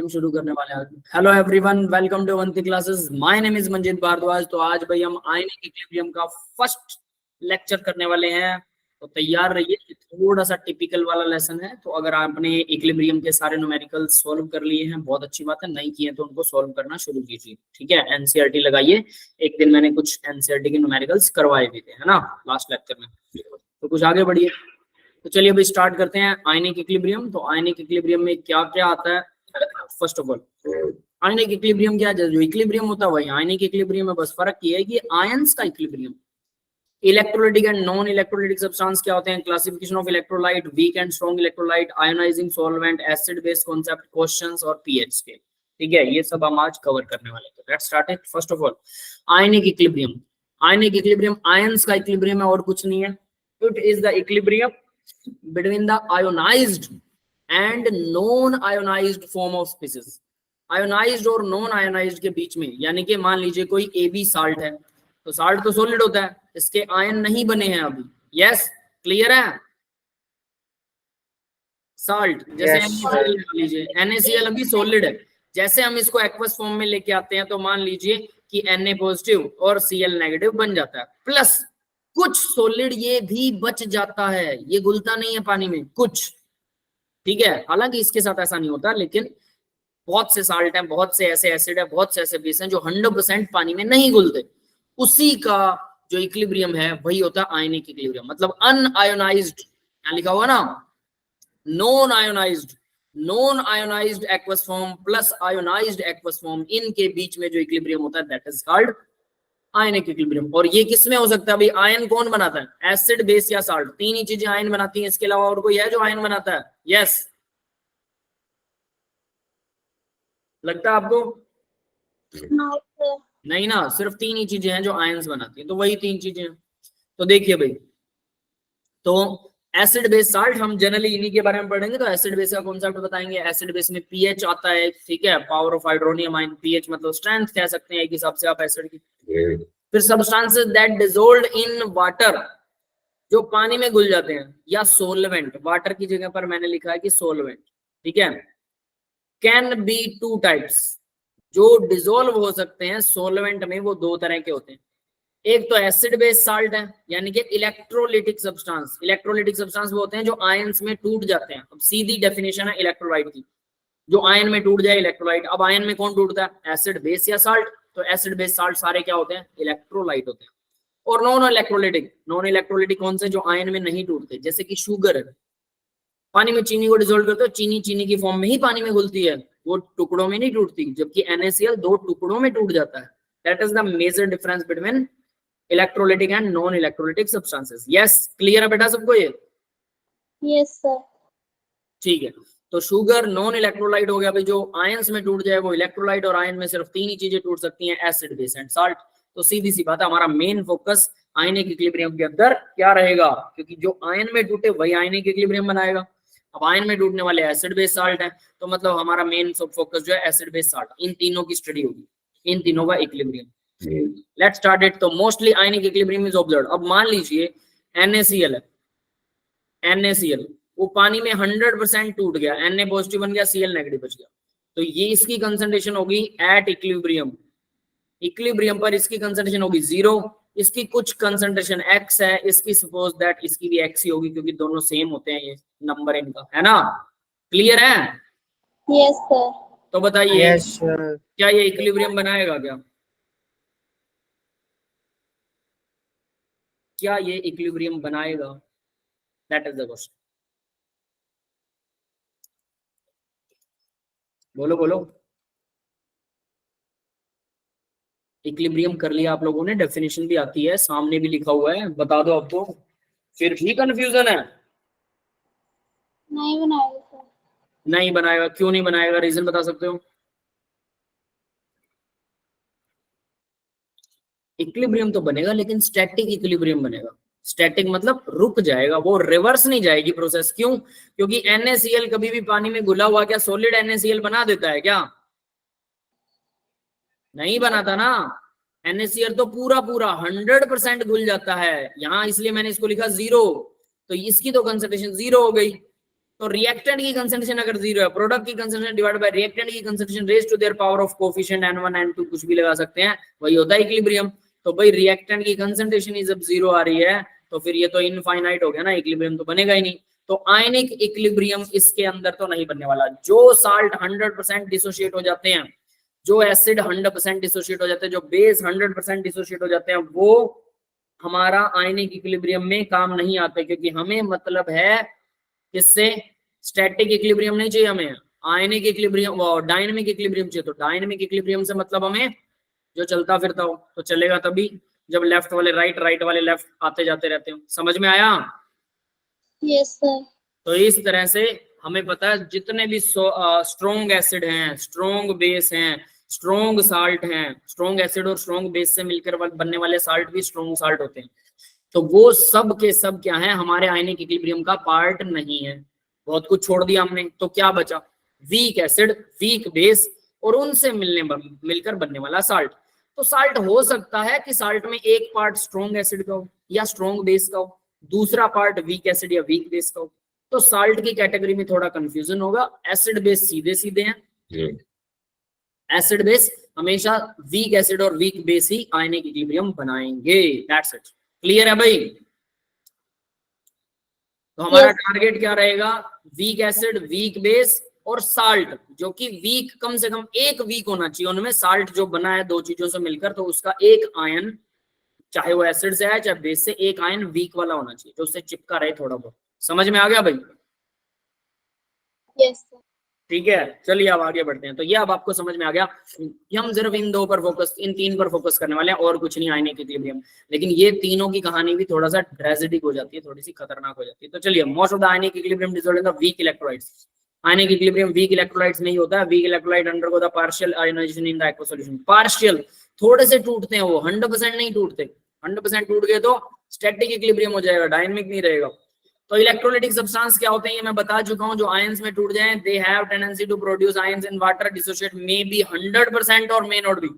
शुरू करने वाले हैं। Hello everyone, welcome to Avanti classes. My name is Manjit Bhardwaj. तो आज भाई हम आयनिक इक्विलिब्रियम का फर्स्ट लेक्चर करने वाले हैं, तो तैयार रहिए। थोड़ा सा टिपिकल वाला लेसन है, तो अगर आपने इक्विलिब्रियम के सारे न्यूमेरिकल्स सॉल्व कर लिए हैं बहुत अच्छी बात है, नहीं किए तो उनको सॉल्व करना शुरू कीजिए, ठीक है। एनसीईआरटी लगाइए। एक दिन मैंने कुछ एनसीईआरटी के न्यूमेरिकल्स करवाए भी थे, है ना, लास्ट लेक्चर में। तो कुछ आगे बढ़िए। तो चलिए अभी स्टार्ट करते हैं आयनिक इक्विलिब्रियम। तो आयनिक इक्विलिब्रियम में क्या क्या आता है? First of all ionic equilibrium क्या है? जो इक्विलिब्रियम होता है वही आयनिक इक्विलिब्रियम में, बस फर्क ये है कि आयंस का equilibrium. Electrolytic and non electrolytic substance क्या होते हैं? Classification of electrolyte, weak and strong electrolyte, ionizing solvent, acid base concept, questions और पीएच के, ठीक है। ये सब हम आज कवर करने वाले हैं। Let's start it. First of all ionic equilibrium. Ionic equilibrium ions का इक्विलिब्रियम है और कुछ नहीं है। It is the equilibrium between the ionized and non-ionized form of species। Ionised और नॉन आयोनाइज्ड के बीच में, यानी कि मान लीजिए कोई AB साल्ट है, तो साल्ट तो सॉलिड होता है, इसके आयन नहीं बने हैं अभी। यस, क्लियर है। साल्ट जैसे NaCl लीजिए, NaCl अभी सॉलिड है। जैसे हम इसको एक्वस फॉर्म में लेके आते हैं तो मान लीजिए कि Na पॉजिटिव और Cl नेगेटिव बन जाता है, प्लस कुछ सॉलिड ये भी बच जाता है, ये घुलता नहीं है पानी में कुछ, ठीक है। हालांकि इसके साथ ऐसा नहीं होता, लेकिन बहुत से साल्ट हैं, बहुत से ऐसे एसिड है, बहुत से ऐसे बेस हैं जो 100% पानी में नहीं घुलते। उसी का जो इक्विलिब्रियम है वही होता है आयनिक इक्विलिब्रियम। मतलब अनआयोनाइज्ड, क्या लिखा हुआ ना, non ionised, non ionised aqueous form plus ionised aqueous form, इनके बीच में जो इक्विलिब्रियम होता है that is called ionic equilibrium. और ये किसमें हो सकता है भाई? आयन कौन बनाता है? एसिड, बेस या साल्ट, तीन ही चीजें आयन बनाती हैं। इसके अलावा और कोई है जो आयन बनाता है? यस, लगता है आपको? नहीं ना, सिर्फ तीन ही चीजें हैं जो आयंस बनाती हैं, तो वही तीन चीजें हैं। तो देखिए भाई, तो एसिड बेस साल्ट हम जनरली इन्हीं के बारे में पढ़ेंगे। तो एसिड बेस का कॉन्सेप्ट बताएंगे। एसिड बेस में पीएच आता है, ठीक है, power of hydronium ion. PH मतलब स्ट्रेंथ कह सकते हैं एक हिसाब से आप एसिड की। फिर substances that dissolved in water, जो पानी में घुल जाते हैं, या सोलवेंट, वाटर की जगह पर मैंने लिखा है कि सोलवेंट, ठीक है। कैन बी टू टाइप्स, जो डिसॉल्व हो सकते हैं सोलवेंट में, वो दो तरह के होते हैं। एक तो एसिड बेस साल्ट है, यानी कि इलेक्ट्रोलिटिक सब्सटेंस। इलेक्ट्रोलिटिक सब्सटेंस वो होते हैं जो आयंस में टूट जाते हैं। अब सीधी डेफिनेशन है इलेक्ट्रोलाइट की, जो आयन में टूट जाए इलेक्ट्रोलाइट। अब आयन में कौन टूटता है? एसिड बेस या साल्ट। तो एसिड बेस साल्ट सारे क्या होते हैं? इलेक्ट्रोलाइट होते हैं। और नॉन इलेक्ट्रोलिटिक, नॉन इलेक्ट्रोलिटिक कौन से? जो आयन में नहीं टूटते, जैसे कि शुगर है। पानी में चीनी को डिसॉल्व करते हो, चीनी चीनी की फॉर्म में ही पानी में घुलती है, वो टुकड़ों में नहीं टूटती। जबकि NaCl दो टुकड़ों में टूट जाता है। That is the major difference between electrolytic and non electrolytic substances. Yes, clear है बेटा सबको ये? Yes sir. ठीक है। तो शुगर नॉन इलेक्ट्रोलाइट हो गया भाई, जो आयंस में टूट जाए वो इलेक्ट्रोलाइट। और आयन में सिर्फ तीन ही चीजें टूट सकती हैं, एसिड, बेस एंड साल्ट। तो सीधी सी बात है, हमारा मेन फोकस आयनिक इक्विलिब्रियम के अंदर क्या रहेगा? क्योंकि जो आयन में टूटे वही आयनिक इक्विलिब्रियम बनाएगा। अब आयन में टूटने वाले एसिड बेस साल्ट है, तो मतलब हमारा मेन फोकस जो है एसिड बेस साल्ट, इन तीनों की स्टडी होगी, इन तीनों का इक्विलिब्रियम। Let's start it. तो mostly ionic equilibrium is observed. अब मान लीजिए NaCl है, NaCl वो पानी में 100% टूट गया, Na पॉजिटिव बन गया, Cl नेगेटिव बच गया। तो ये इसकी कंसंट्रेशन होगी एट इक्विलिब्रियम। इक्विलिब्रियम पर इसकी कंसंट्रेशन होगी 0। इसकी कुछ कंसंट्रेशन x है, इसकी सपोज दैट इसकी भी x ही होगी, क्योंकि दोनों सेम होते हैं, ये नंबर इनका, है ना। क्लियर है? Yes sir. तो बताइए, क्या ये इक्विलिब्रियम बनाएगा? क्या ये इक्विलिब्रियम बनाएगा? That is the question. बोलो बोलो। इक्विलिब्रियम कर लिया आप लोगों ने, डेफिनेशन भी आती है, सामने भी लिखा हुआ है, बता दो आपको। फिर भी कंफ्यूजन है? नहीं बनाएगा सर। नहीं बनाएगा? क्यों नहीं बनाएगा? रीजन बता सकते हो? इक्विलिब्रियम तो बनेगा, लेकिन स्टैटिक इक्विलिब्रियम बनेगा। स्टैटिक मतलब रुक जाएगा, वो रिवर्स नहीं जाएगी प्रोसेस। क्यों? क्योंकि NaCl कभी भी पानी में घुला हुआ क्या सॉलिड NaCl बना देता है क्या? नहीं बनाता ना। NaCl तो पूरा पूरा 100% घुल जाता है यहाँ, इसलिए मैंने इसको लिखा 0। तो इसकी तो कंसंट्रेशन 0 हो गई। तो रिएक्टेंट की कंसंट्रेशन अगर 0 है, प्रोडक्ट की कंसंट्रेशन डिवाइडेड बाय रिएक्टेंट की concentration raise to their power of coefficient n1 n2 कुछ भी लगा सकते हैं, वही होता है इक्विलिब्रियम। तो भाई रिएक्टेंट की कंसंट्रेशन ही जब 0 आ रही है तो फिर ये तो इनफाइनाइट हो गया ना, इक्विलिब्रियम तो बनेगा ही नहीं। तो आयनिक इक्विलिब्रियम इसके अंदर तो नहीं बनने वाला। जो साल्ट 100% डिसोशिएट हो जाते हैं, जो एसिड 100% डिसोशिएट हो जाते हैं, जो बेस 100% डिसोशिएट हो जाते हैं, वो हमारा आयनिक इक्विलिब्रियम में काम नहीं आते, क्योंकि हमें मतलब है किससे, स्टैटिक इक्विलिब्रियम नहीं चाहिए हमें, आयनिक इक्विलिब्रियम और डायनामिक इक्विलिब्रियम चाहिए। तो डायनामिक इक्विलिब्रियम से मतलब हमें जो चलता फिरता हो, तो चलेगा तभी जब लेफ्ट वाले राइट, राइट वाले लेफ्ट आते जाते रहते हो। समझ में आया? Yes sir. तो इस तरह से हमें पता है जितने भी स्ट्रॉन्ग एसिड हैं, स्ट्रॉन्ग बेस हैं, स्ट्रॉन्ग साल्ट हैं, स्ट्रॉन्ग एसिड और स्ट्रॉन्ग बेस से मिलकर बनने वाले साल्ट भी स्ट्रॉन्ग साल्ट होते हैं, तो वो सब के सब क्या है, हमारे आयनिक इक्विलिब्रियम का पार्ट नहीं है। बहुत कुछ छोड़ दिया हमने, तो क्या बचा, वीक एसिड, वीक बेस और उनसे मिलकर बनने वाला साल्ट। तो साल्ट हो सकता है कि साल्ट में एक पार्ट स्ट्रॉन्ग एसिड का हो या स्ट्रॉन्ग बेस का हो, दूसरा पार्ट वीक एसिड या वीक बेस का हो। तो साल्ट की कैटेगरी में थोड़ा कंफ्यूजन होगा। एसिड बेस सीधे सीधे हैं, एसिड बेस हमेशा वीक एसिड और वीक बेस ही आयनिक इक्विलिब्रियम बनाएंगे। That's it. क्लियर है भाई? तो हमारा टारगेट क्या रहेगा, वीक एसिड, वीक बेस और साल्ट, जो कि वीक कम से कम एक वीक होना चाहिए उनमें, साल्ट जो बना है दो चीजों से मिलकर, तो उसका एक आयन, चाहे वो एसिड से आए चाहे बेस से, एक आयन वीक वाला होना चाहिए जो उससे चिपका रहे थोड़ा बहुत। समझ में आ गया भाई? Yes sir. ठीक है, चलिए अब आगे बढ़ते हैं। तो ये अब आपको समझ में आ गया कि हम सिर्फ इन दो पर फोकस, इन तीन पर फोकस करने वाले हैं और कुछ नहीं आयनिक इक्विलिब्रियम। लेकिन ये तीनों की कहानी भी थोड़ा सा ट्रेजेडिक हो जाती है, थोड़ी सी खतरनाक हो जाती है। तो चलिए, most of the ionic equilibrium disorder in the weak electrolytes. Ionic equilibrium weak electrolytes नहीं होता है। Weak electrolyte undergo the partial ionization in the aqua solution. Partial, थोड़े से टूटते हैं वो, 100% नहीं टूटते। 100% टूट गए तो स्टैटिक इक्विलिब्रियम हो जाएगा, डायनामिक नहीं रहेगा। तो इलेक्ट्रोलाइटिक सब्सटेंस क्या होते हैं ये मैं बता चुका हूं। जो आयंस में टूट जाएं, they have tendency to produce ions in water, dissociate may be 100% और मे नॉट बी।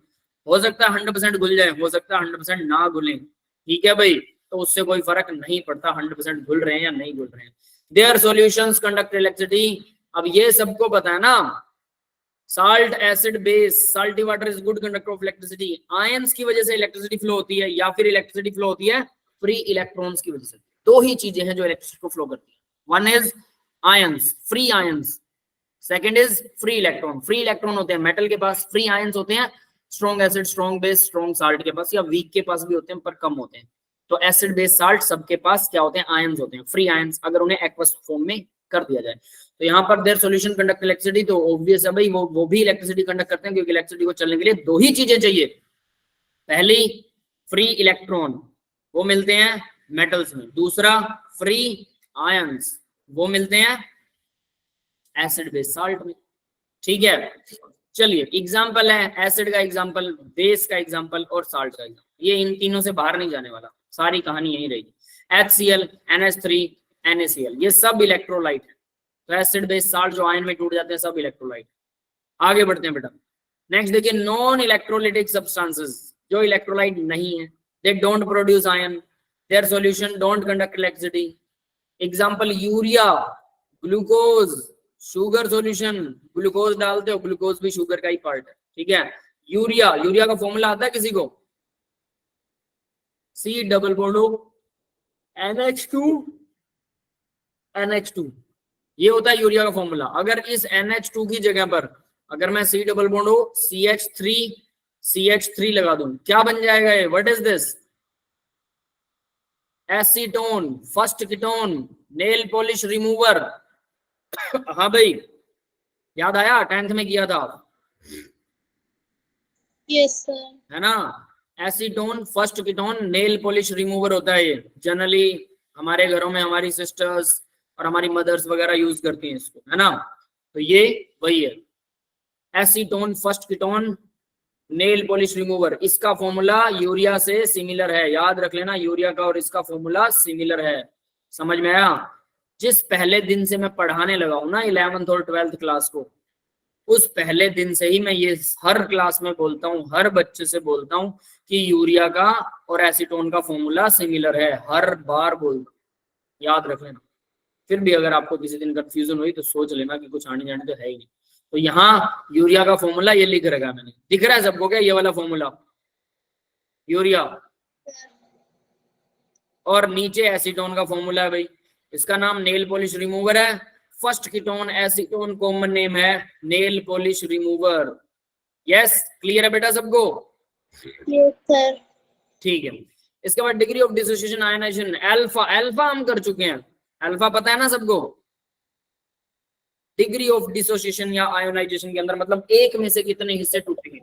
हो सकता है 100% घुल जाए, हो सकता है 100% ना घुलें। ठीक है भाई, तो उससे कोई फर्क नहीं पड़ता 100% घुल रहे हैं या नहीं घुल रहे हैं। Their solutions conduct electricity. अब ये सबको पता है ना, salt, acid, base, salty water is good conductor of electricity. Ions की वजह से इलेक्ट्रिसिटी फ्लो होती है या फिर इलेक्ट्रिसिटी फ्लो होती है फ्री इलेक्ट्रॉन्स की वजह से। दो ही चीजें हैं जो इलेक्ट्रिसिटी को फ्लो करती है, one is ions, free ions, second is free electron. Free electron होते हैं मेटल के पास, फ्री आयंस होते हैं strong acid, strong base, strong salt के पास, या वीक के पास भी होते हैं पर कम होते हैं। तो एसिड, बेस, साल्ट सबके पास क्या होते हैं, आयंस होते हैं, फ्री आयंस, अगर उन्हें एक्वस फॉर्म में कर दिया जाए। तो यहाँ पर देयर सॉल्यूशन कंडक्ट इलेक्ट्रिसिटी, तो ऑब्वियस है भाई वो भी इलेक्ट्रिसिटी कंडक्ट करते हैं, क्योंकि इलेक्ट्रिसिटी को चलने के लिए दो ही चीजें चाहिए। पहली फ्री इलेक्ट्रॉन, वो मिलते हैं मेटल्स में। दूसरा फ्री आयंस, वो मिलते हैं एसिड, बेस, साल्ट में। ठीक है, चलिए एग्जांपल है, एसिड का एग्जांपल, बेस का एग्जांपल और साल्ट का एग्जांपल। ये इन तीनों से बाहर नहीं जाने वाला, सारी कहानी यही रहेगी। HCl, NH3, NaCl, ये सब इलेक्ट्रोलाइट है। तो एसिड, बेस, साल्ट जो आयन में टूट जाते हैं सब इलेक्ट्रोलाइट। आगे बढ़ते हैं बेटा। नेक्स्ट देखिए, नॉन इलेक्ट्रोलाइटिक सब्सटेंसेस, जो इलेक्ट्रोलाइट नहीं है, they don't produce ion, their solution don't conduct electricity. Example urea, glucose, sugar solution, glucose डालते हो, ग्लूकोज भी शुगर का ही पार्ट है। ठीक है, यूरिया, यूरिया का फॉर्मूला आता है किसी को, C डबल बॉन्ड NH2, ये होता है यूरिया का फॉर्मूला। अगर इस NH2 की जगह पर अगर मैं C डबल बॉन्ड CH3 लगा दूं, क्या बन जाएगा ये, what is this, acetone, first ketone, nail polish remover. हाँ भाई, याद आया, 10th में किया था। Yes sir. है ना, acetone, first ketone, nail polish remover होता है ये। जनरली हमारे घरों में हमारी सिस्टर्स और हमारी मदर्स वगैरह यूज करती हैं इसको, है ना। तो ये वही है, acetone, first ketone, nail polish remover. इसका फॉर्मूला यूरिया से सिमिलर है, याद रख लेना, यूरिया का और इसका फॉर्मूला सिमिलर है। समझ में आया? जिस पहले दिन से मैं पढ़ाने लगा हूं ना 11th और 12th क्लास को, उस पहले दिन से ही मैं ये हर क्लास में बोलता हूँ, हर बच्चे से बोलता हूँ कि यूरिया का और एसीटोन का फॉर्मूला सिमिलर है, हर बार बोलता हूं, याद रख लेना। फिर भी अगर आपको किसी दिन कंफ्यूजन हुई तो सोच लेना कि कुछ आने जाने तो है ही नहीं। तो यहाँ यूरिया का फॉर्मूला ये लिख रखा मैंने, दिख रहा है सबको क्या ये वाला फॉर्मूला यूरिया, और नीचे एसीटोन का फॉर्मूला है भाई, इसका नाम नेल पॉलिश रिमूवर है। First ketone acetone common name है nail polish remover. Yes clear है बेटा सबको? Yes sir. ठीक है, इसके बाद degree of dissociation ionization alpha, alpha हम कर चुके हैं, अल्फा पता है ना सबको। डिग्री ऑफ डिसोसिएशन या आयोनाइजेशन के अंदर मतलब एक में से कितने हिस्से टूटेंगे,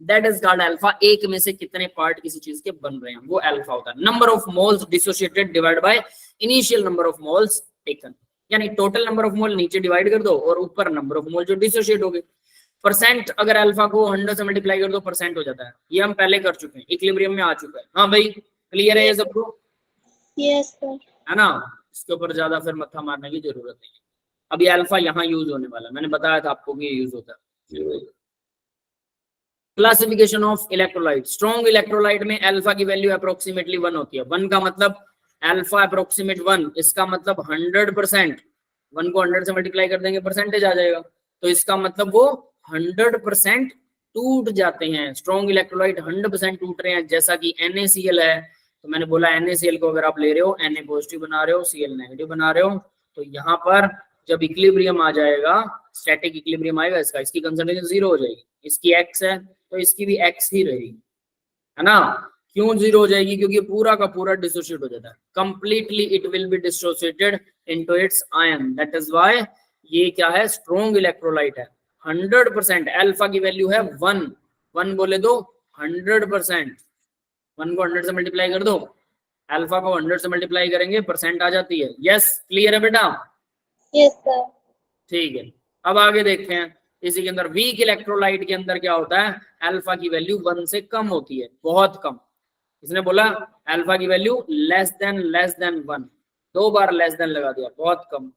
दैट इज कॉल्ड अल्फा। एक में से कितने पार्ट किसी चीज के बन रहे हैं वो अल्फा होता है। Number of moles dissociated divide by initial number of moles taken, यानी टोटल नंबर ऑफ मोल नीचे डिवाइड कर दो और ऊपर नंबर ऑफ मोल जो डिसोसिएट हो गए। परसेंट अगर अल्फा को 100 से मल्टीप्लाई कर दो परसेंट हो जाता है, ये हम पहले कर चुके हैं, इक्विलिब्रियम में आ चुका है। हाँ भाई क्लियर है ये सबको? Yes sir. है ना, इसके ऊपर ज्यादा फिर मत्था मारने की जरूरत नहीं है। अब ये अल्फा यहाँ यूज होने वाला, मैंने बताया था आपको कि ये यूज होता है। Classification of electrolyte, strong electrolyte में अल्फा की वैल्यू अप्रोक्सीमेटली 1 होती है। 1 का मतलब अल्फा अप्रोक्सीमेट 1, इसका मतलब 100%। 1 को 100 से मल्टीप्लाई कर देंगे परसेंटेज आ जाएगा, तो इसका मतलब वो 100% टूट जाते हैं। स्ट्रॉन्ग इलेक्ट्रोलाइट 100% टूट रहे हैं, जैसा कि NaCl है। तो मैंने बोला NaCl को अगर आप ले रहे हो, Na पॉजिटिव बना रहे हो, Cl नेगेटिव बना रहे हो, तो यहाँ पर जब इक्विलिब्रियम आ जाएगा, स्टैटिक इक्विलिब्रियम आएगा इसका, इसकी कंसंट्रेशन 0 हो जाएगी। इसकी X है तो इसकी भी X ही रहेगी, है ना। क्यों 0 हो जाएगी? क्योंकि पूरा का पूरा डिसोसिएट हो जाता है, completely it will be dissociated into its ion. That is why ये क्या है, स्ट्रॉन्ग इलेक्ट्रोलाइट है। 100% अल्फा की वैल्यू है 1, 1 बोले दो 100%। 1 को 100 से मल्टीप्लाई कर दो, अल्फा को 100 से मल्टीप्लाई करेंगे परसेंट आ जाती है। यस क्लियर है बेटा? Yes sir. ठीक है, अब आगे देखते हैं। इसी के अंदर वीक इलेक्ट्रोलाइट के अंदर क्या होता है, अल्फा की वैल्यू 1 से कम होती है, बहुत कम। इसने बोला अल्फा की वैल्यू लेस देन 1, 2 बार लेस देन लगा दिया, बहुत कम।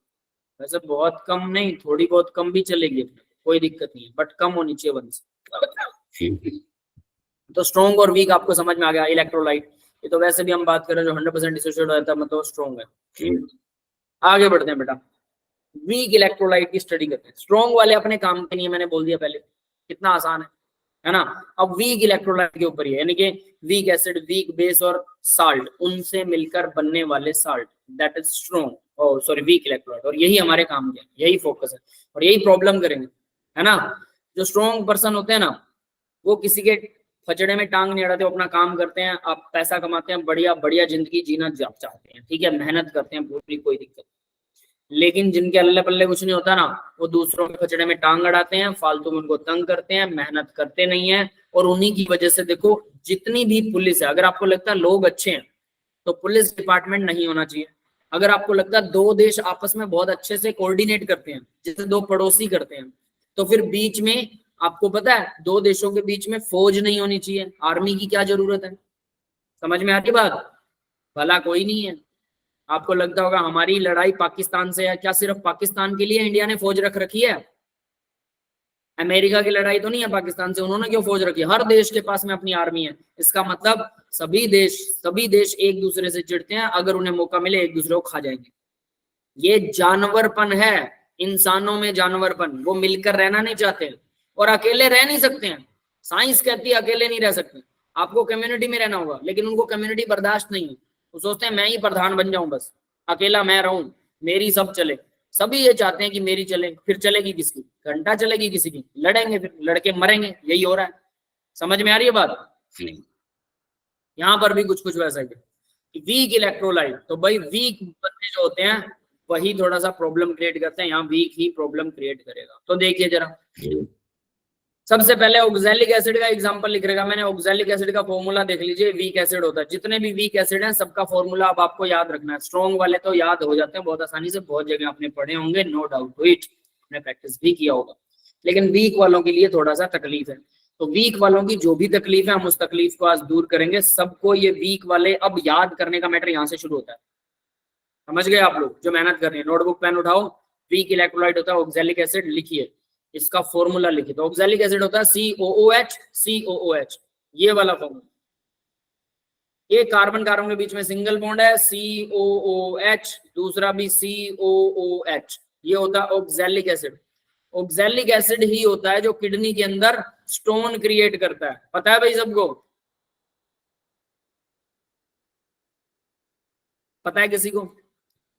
वैसे बहुत कम नहीं, थोड़ी बहुत कम भी चलेगी, कोई दिक्कत नहीं है, बट कम होनी चाहिए 1 से। तो स्ट्रॉन्ग और वीक आपको समझ में आ गया इलेक्ट्रोलाइट। ये तो वैसे भी हम बात कर रहे हैं जो 100% डिसोसिएट हो जाता है, मतलब स्ट्रॉन्ग है। आगे बढ़ते हैं बेटा, वीक इलेक्ट्रोलाइट की स्टडी करते हैं। स्ट्रॉन्ग वाले अपने काम के लिए मैंने बोल दिया पहले, कितना आसान है ना। अब वीक इलेक्ट्रोलाइट के ऊपर ही है, यानी कि वीक एसिड, वीक बेस और साल्ट, उनसे मिलकर बनने वाले साल्ट, दैट इज स्ट्रॉन्ग, और सॉरी वीक इलेक्ट्रोलाइट। और यही हमारे काम के, यही फोकस है और यही प्रॉब्लम करेंगे, है ना। जो स्ट्रॉन्ग पर्सन होते हैं ना, वो किसी के फचड़े में टांग नहीं अड़ाते, अपना काम करते हैं, आप पैसा कमाते हैं, बढ़िया बढ़िया जिंदगी जीना चाहते हैं, ठीक है, मेहनत करते हैं पूरी, कोई दिक्कत। लेकिन जिनके अल्ले पल्ले कुछ नहीं होता ना, वो दूसरों के फचड़े में टांग अड़ाते हैं, फालतू में उनको तंग करते हैं, मेहनत करते नहीं है। और उन्हीं की वजह से देखो जितनी भी पुलिस है, अगर आपको लगता है लोग अच्छे हैं तो पुलिस डिपार्टमेंट नहीं होना चाहिए। अगर आपको लगता है 2 देश आपस में बहुत अच्छे से कोऑर्डिनेट करते हैं, जैसे 2 पड़ोसी करते हैं, तो फिर बीच में आपको पता है 2 देशों के बीच में फौज नहीं होनी चाहिए, आर्मी की क्या जरूरत है। समझ में आती बात? भला कोई नहीं है। आपको लगता होगा हमारी लड़ाई पाकिस्तान से है, क्या सिर्फ पाकिस्तान के लिए इंडिया ने फौज रख रखी है? अमेरिका की लड़ाई तो नहीं है पाकिस्तान से, उन्होंने क्यों फौज रखी है? हर देश के पास में अपनी आर्मी है। इसका मतलब सभी देश एक दूसरे से चिढ़ते हैं, अगर उन्हें मौका मिले एक दूसरे को खा जाएंगे। ये जानवरपन है, इंसानों में जानवरपन, वो मिलकर रहना नहीं चाहते और अकेले रह नहीं सकते हैं। साइंस कहती है अकेले नहीं रह सकते, आपको कम्युनिटी में रहना होगा, लेकिन उनको कम्युनिटी बर्दाश्त नहीं है। वो सोचते हैं मैं ही प्रधान बन जाऊं, बस अकेला मैं रहूं, मेरी सब चले। सभी ये चाहते हैं कि मेरी चले, फिर चलेगी किसकी? घंटा चलेगी किसी की, लड़ेंगे, फिर लड़के मरेंगे, यही हो रहा है। समझ में आ रही है बात? यहाँ पर भी कुछ वैसा ही है। वीक इलेक्ट्रोलाइट, तो भाई वीक बंदे जो होते हैं वही थोड़ा सा प्रॉब्लम क्रिएट करते हैं, यहाँ वीक ही प्रॉब्लम क्रिएट करेगा। तो देखिए जरा, सबसे पहले ऑक्सैलिक एसिड का एग्जांपल लिख रहेगा मैंने। ऑक्सैलिक एसिड का फॉर्मूला देख लीजिए, वीक एसिड होता है। जितने भी वीक एसिड हैं सबका फॉर्मूला अब आपको याद रखना है। स्ट्रॉन्ग वाले तो याद हो जाते हैं बहुत आसानी से, बहुत जगह आपने पढ़े होंगे, नो डाउट टू इट, आपने प्रैक्टिस भी किया होगा। लेकिन वीक वालों के लिए थोड़ा सा तकलीफ है। तो वीक वालों की जो भी तकलीफ है हम उस तकलीफ को आज दूर करेंगे। सबको ये वीक वाले अब याद करने का मैटर यहाँ से शुरू होता है। समझ गए आप लोग जो मेहनत कर रहे हैं? नोटबुक पेन उठाओ, वीक इलेक्ट्रोलाइट होता है ऑक्सैलिक एसिड, लिखिए इसका फॉर्मूला लिखिए। तो ऑक्सैलिक एसिड होता है COOH, COOH, ये वाला फॉर्मूला। एक कार्बन कार्बन के बीच में सिंगल बॉन्ड है COOH, दूसरा भी COOH, ये होता है ऑक्सैलिक एसिड। ऑक्सैलिक एसिड ही होता है जो किडनी के अंदर स्टोन क्रिएट करता है, पता है भाई सबको? पता है किसी को?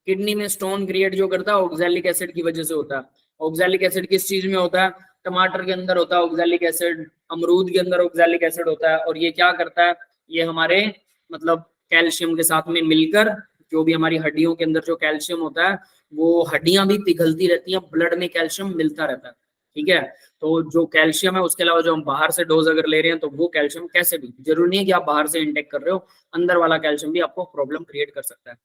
किडनी में स्टोन क्रिएट जो करता है ऑक्सैलिक एसिड की वजह से होता है। ऑक्सैलिक एसिड किस चीज में होता है? टमाटर के अंदर होता है ऑक्सैलिक एसिड, अमरूद के अंदर ऑक्सैलिक एसिड होता है, और ये क्या करता है, ये हमारे मतलब कैल्शियम के साथ में मिलकर जो भी हमारी हड्डियों के अंदर जो कैल्शियम होता है वो हड्डियां भी पिघलती रहती हैं, ब्लड में कैल्शियम मिलता रहता है, ठीक है। तो जो कैल्शियम है उसके अलावा जो हम बाहर से डोज अगर ले रहे हैं तो वो कैल्शियम कैसे भी, जरूरी नहीं है कि आप बाहर से इंटेक कर रहे हो, अंदर वाला कैल्शियम भी आपको प्रॉब्लम क्रिएट कर सकता है।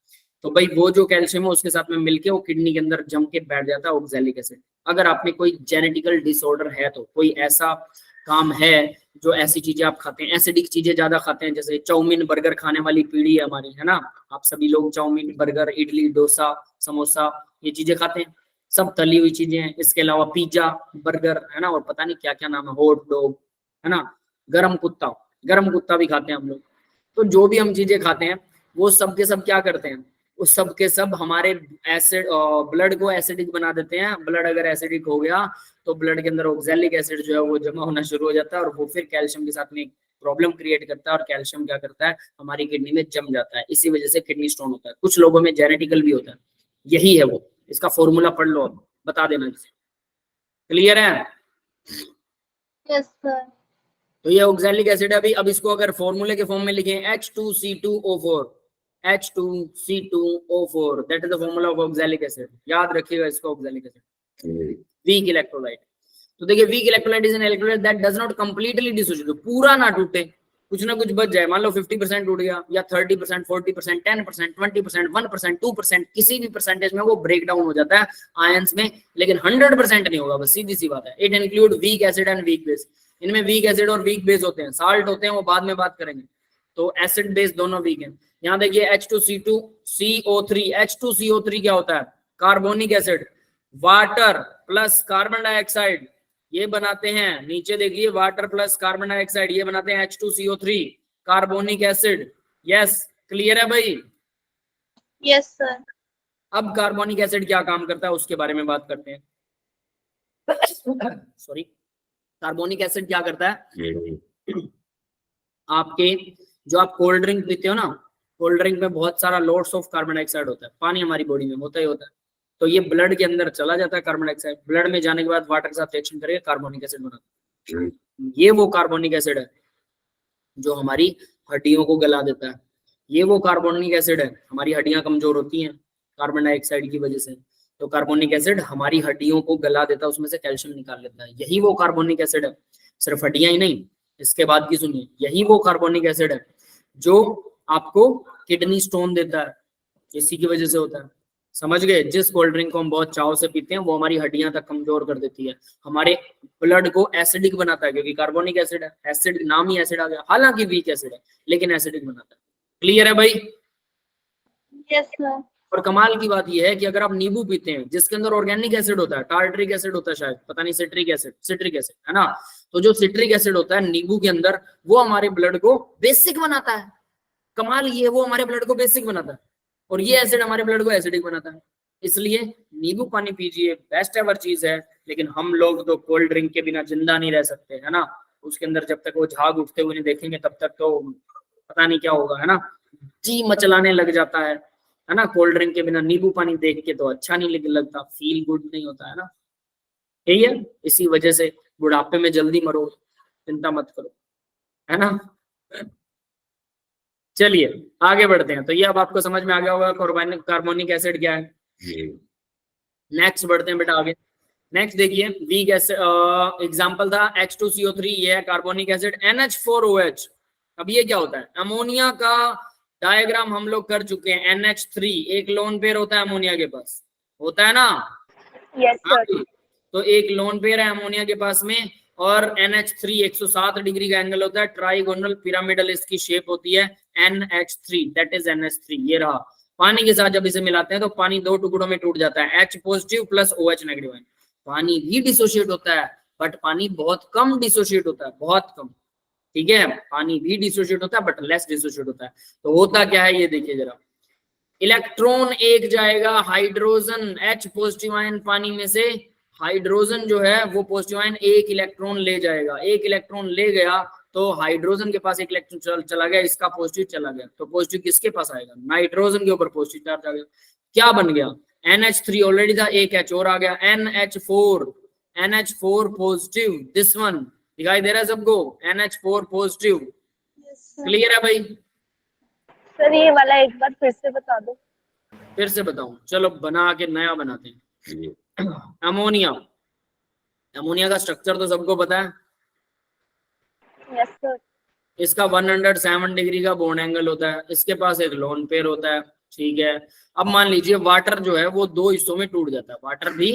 तो भाई वो जो कैल्शियम है उसके साथ में मिलके वो किडनी के अंदर जम के बैठ जाता है ऑक्सैलिक एसिड। अगर आप में कोई जेनेटिकल डिसऑर्डर है तो कोई ऐसा काम है जो ऐसी चीजें आप खाते हैं, एसिडिक चीजें ज्यादा खाते हैं, जैसे चाउमीन बर्गर खाने वाली पीढ़ी है हमारी, है ना, आप सभी लोग चाउमीन बर्गर इडली डोसा समोसा ये चीजें खाते हैं, सब तली हुई चीजें हैं। इसके अलावा पिज्जा बर्गर, है ना, और पता नहीं क्या क्या नाम है, हॉट डॉग, है ना, गरम कुत्ता भी खाते हैं हम लोग। तो जो भी हम चीजें खाते हैं वो सब के सब क्या करते हैं, उस सब के सब हमारे एसिड ब्लड को एसिडिक बना देते हैं। ब्लड अगर एसिडिक हो गया तो ब्लड के अंदर ऑक्सैलिक एसिड जो है वो जमा होना शुरू हो जाता है, और वो फिर कैल्शियम के साथ में प्रॉब्लम क्रिएट करता है, और कैल्शियम क्या करता है, हमारी किडनी में जम जाता है। इसी वजह से किडनी स्टोन होता है। कुछ लोगों में जेनेटिकल भी होता है, यही है वो। इसका फॉर्मूला पढ़ लो, अब बता देना जिसे। क्लियर है? Yes sir. तो ये ऑक्सैलिक एसिड है। अभी अब इसको अगर फॉर्मूले के फॉर्म में लिखें H2C2O4, H2C2O4, that is the formula of oxalic acid. याद रखिएगा इसको, ऑक्सैलिक एसिड वीक इलेक्ट्रोलाइट। तो देखिए weak electrolyte is an electrolyte that does not completely dissociate, पूरा ना टूटे, कुछ ना कुछ बच जाए। मान लो 50% टूट गया, या 30%, 40%, 10%, 20%, 1%, 2%, किसी भी परसेंटेज में वो ब्रेक डाउन हो जाता है आयंस में, लेकिन 100% नहीं होगा, बस सीधी सी बात है। It include weak acid and weak base. इनमें वीक एसिड और वीक बेस होते हैं, साल्ट होते हैं, वो बाद में बात करेंगे। तो एसिड बेस दोनों वीक हैं। यहाँ देखिए H2CO3, H2CO3 क्या होता है? Carbonic acid, water plus carbon dioxide, ये बनाते हैं। नीचे देखिए वाटर प्लस कार्बन डाइऑक्साइड, ये बनाते हैं H2CO3, carbonic acid. Yes, clear है भाई? Yes sir. अब कार्बोनिक एसिड क्या काम करता है उसके बारे में बात करते हैं। सॉरी, कार्बोनिक एसिड क्या करता है? आपके जो आप कोल्ड ड्रिंक पीते हो ना, कोल्ड ड्रिंक में बहुत सारा लॉट्स ऑफ कार्बन डाइऑक्साइड होता है, पानी हमारी बॉडी में होता ही होता है। तो ये ब्लड के अंदर चला जाता है कार्बन डाइऑक्साइड, ब्लड में जाने के बाद वाटर के साथ रिएक्शन करके कार्बोनिक एसिड बनाता है। ये वो कार्बोनिक एसिड है जो हमारी हड्डियों को गला देता है। ये वो कार्बोनिक एसिड है, हमारी हड्डियां कमजोर होती हैं कार्बन डाइऑक्साइड की वजह से, तो कार्बोनिक एसिड हमारी हड्डियों को गला देता है, उसमें से कैल्शियम निकाल लेता है। यही वो कार्बोनिक एसिड है, सिर्फ हड्डियां ही नहीं, इसके बाद की सुनिए, यही वो कार्बोनिक एसिड है जो आपको किडनी स्टोन देता है, इसी की वजह से होता है। समझ गए? जिस कोल्ड ड्रिंक को हम बहुत चाव से पीते हैं वो हमारी हड्डियां तक कमजोर कर देती है, हमारे ब्लड को एसिडिक बनाता है, क्योंकि कार्बोनिक एसिड है, एसिड नाम ही एसिड आ गया, हालांकि वीक एसिड है लेकिन एसिडिक बनाता है। क्लियर है भाई? Yes sir. और कमाल की बात यह है कि अगर आप नींबू पीते हैं जिसके अंदर ऑर्गेनिक एसिड होता है, टार्ट्रिक एसिड होता है, शायद पता नहीं, सिट्रिक एसिड है ना, तो जो सिट्रिक एसिड होता है नींबू के अंदर वो हमारे ब्लड को बेसिक बनाता है। कमाल ये, वो हमारे ब्लड को बेसिक बनाता है और ये एसिड हमारे ब्लड को एसिडिक बनाता है। इसलिए नींबू पानी पीजिए, बेस्ट एवर चीज है। लेकिन हम लोग तो कोल्ड ड्रिंक के बिना जिंदा नहीं रह सकते, है ना, उसके अंदर जब तक वो झाग उठते हुए नहीं देखेंगे तब तक तो पता नहीं क्या होगा, है ना, जी मचलाने लग जाता है ना। कोल्ड ड्रिंक के बिना नींबू पानी देख के तो अच्छा नहीं लगता, फील गुड नहीं होता, है ना। यही है, इसी वजह से बुढ़ापे में जल्दी मरो, चिंता मत करो, है ना। चलिए आगे बढ़ते हैं। तो ये अब आपको समझ में आ गया होगा कार्बोनिक एसिड क्या है। नेक्स्ट बढ़ते हैं बेटा आगे। नेक्स्ट देखिए वीक एसिड एग्जांपल था H2CO3, ये है कार्बोनिक एसिड। NH4OH, अब ये क्या होता है? अमोनिया का डायग्राम हम लोग कर चुके हैं। NH3 एक लोन पेयर होता है अमोनिया के पास, होता है ना? Yes sir. तो एक लोन पेयर है अमोनिया के पास में, और NH3 107 डिग्री का एंगल होता है, ट्राइगोनल पिरामिडल इसकी शेप होती है। NH3 दैट इज NH3, ये रहा। पानी के साथ जब इसे मिलाते हैं तो पानी दो टुकड़ों में टूट जाता है, H positive plus OH negative. पानी भी डिसोशिएट होता है बट पानी बहुत कम डिसोशिएट होता है, बहुत कम। ठीक है, पानी भी डिसोशिएट होता है बट लेस डिसोशिएट होता है। तो होता क्या है ये देखिए जरा, इलेक्ट्रॉन एक जाएगा हाइड्रोजन H पॉजिटिव आयन पानी में से, हाइड्रोजन जो है वो पॉजिटिव आयन एक इलेक्ट्रॉन ले जाएगा, एक इलेक्ट्रॉन ले गया तो हाइड्रोजन के पास एक इलेक्ट्रॉन चला गया, इसका पॉजिटिव चला गया, तो पॉजिटिव किसके पास आएगा, नाइट्रोजन के ऊपर पॉजिटिव चार्ज आ गया। क्या बन गया, NH3 ऑलरेडी था, एक H और आ गया, NH4 पॉजिटिव, दिस वन दिखाई दे रहा है सबको, NH4 पॉजिटिव। क्लियर है भाई? सर ये वाला एक बार फिर से बता दो। फिर से बताऊं, चलो बना के नया बनाते हैं। अमोनिया, अमोनिया का स्ट्रक्चर तो सबको पता है, यस सर। इसका 107 डिग्री का बॉन्ड एंगल होता है, इसके पास एक लोन पेयर होता है, ठीक है। अब मान लीजिए वाटर जो है वो दो हिस्सों में टूट जाता है, वाटर भी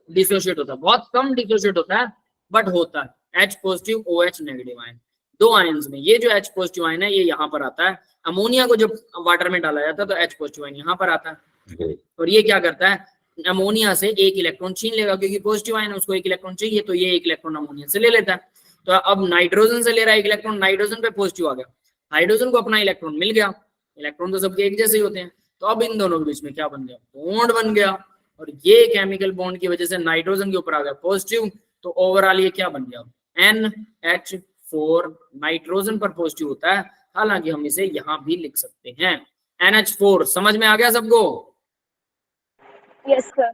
डिसोशिएट होता है, बहुत कम डिसोशिएट होता है बट होता है, H positive OH negative ion, दो आयन्स में। ये जो H पॉजिटिव आयन है ये यहाँ पर आता है, अमोनिया को जब वाटर में डाला जाता है तो H पॉजिटिव आयन यहाँ पर आता है, और ये क्या करता है, अमोनिया से एक इलेक्ट्रॉन छीन लेगा, क्योंकि पॉजिटिव आयन उसको एक इलेक्ट्रॉन चाहिए, तो ये एक इलेक्ट्रॉन अमोनिया से ले लेता है। तो अब नाइट्रोजन से ले रहा है एक इलेक्ट्रॉन, नाइट्रोजन पे पॉजिटिव आ गया, हाइड्रोजन को अपना इलेक्ट्रॉन मिल गया, इलेक्ट्रॉन तो सबके एक जैसे ही होते हैं, तो अब इन दोनों के बीच में क्या बन गया, बॉन्ड बन गया, और ये केमिकल बॉन्ड की वजह से नाइट्रोजन के ऊपर आ गया पॉजिटिव, तो ओवरऑल ये क्या बन गया, NH4, नाइट्रोजन पर पॉजिटिव होता है, हालांकि हम इसे यहाँ भी लिख सकते हैं NH4। समझ में आ गया सबको? Yes sir.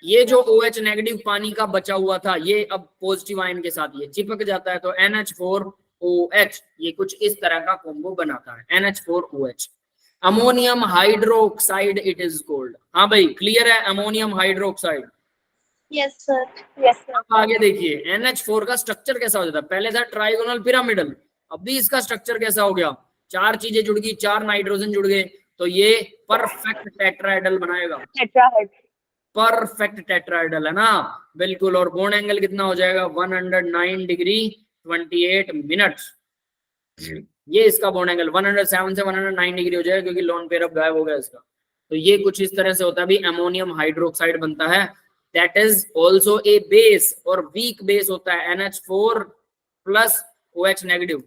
ये जो OH नेगेटिव पानी का बचा हुआ था ये अब पॉजिटिव आयन के साथ ये चिपक जाता है, तो NH4OH ये कुछ इस तरह का कॉम्बो बनाता है, NH4OH। Ammonium hydroxide it is called. हाँ भाई क्लियर है, ammonium hydroxide. Yes sir. Yes sir. आगे देखिए NH4 का स्ट्रक्चर कैसा हो जाता है, पहले था ट्राइगोनल पिरामिडल, अब भी इसका स्ट्रक्चर कैसा हो गया, चार चीजें जुड़ गई, चार नाइट्रोजन जुड़ गए, तो ये परफेक्ट टेट्राहेड्रल बनाएगा, टेट्राहेड्रल, परफेक्ट टेट्राहेड्रल है ना, बिल्कुल। और बॉन्ड एंगल कितना हो जाएगा, 109 डिग्री 28 मिनट, ये इसका बॉन्ड एंगल 107 से 109 डिग्री हो जाएगा, क्योंकि लोन पेयर अब गायब हो गया इसका। तो ये कुछ इस तरह से होता है भी, अमोनियम हाइड्रोक्साइड बनता है, that is also a base, और वीक बेस होता है NH4 प्लस OH नेगेटिव।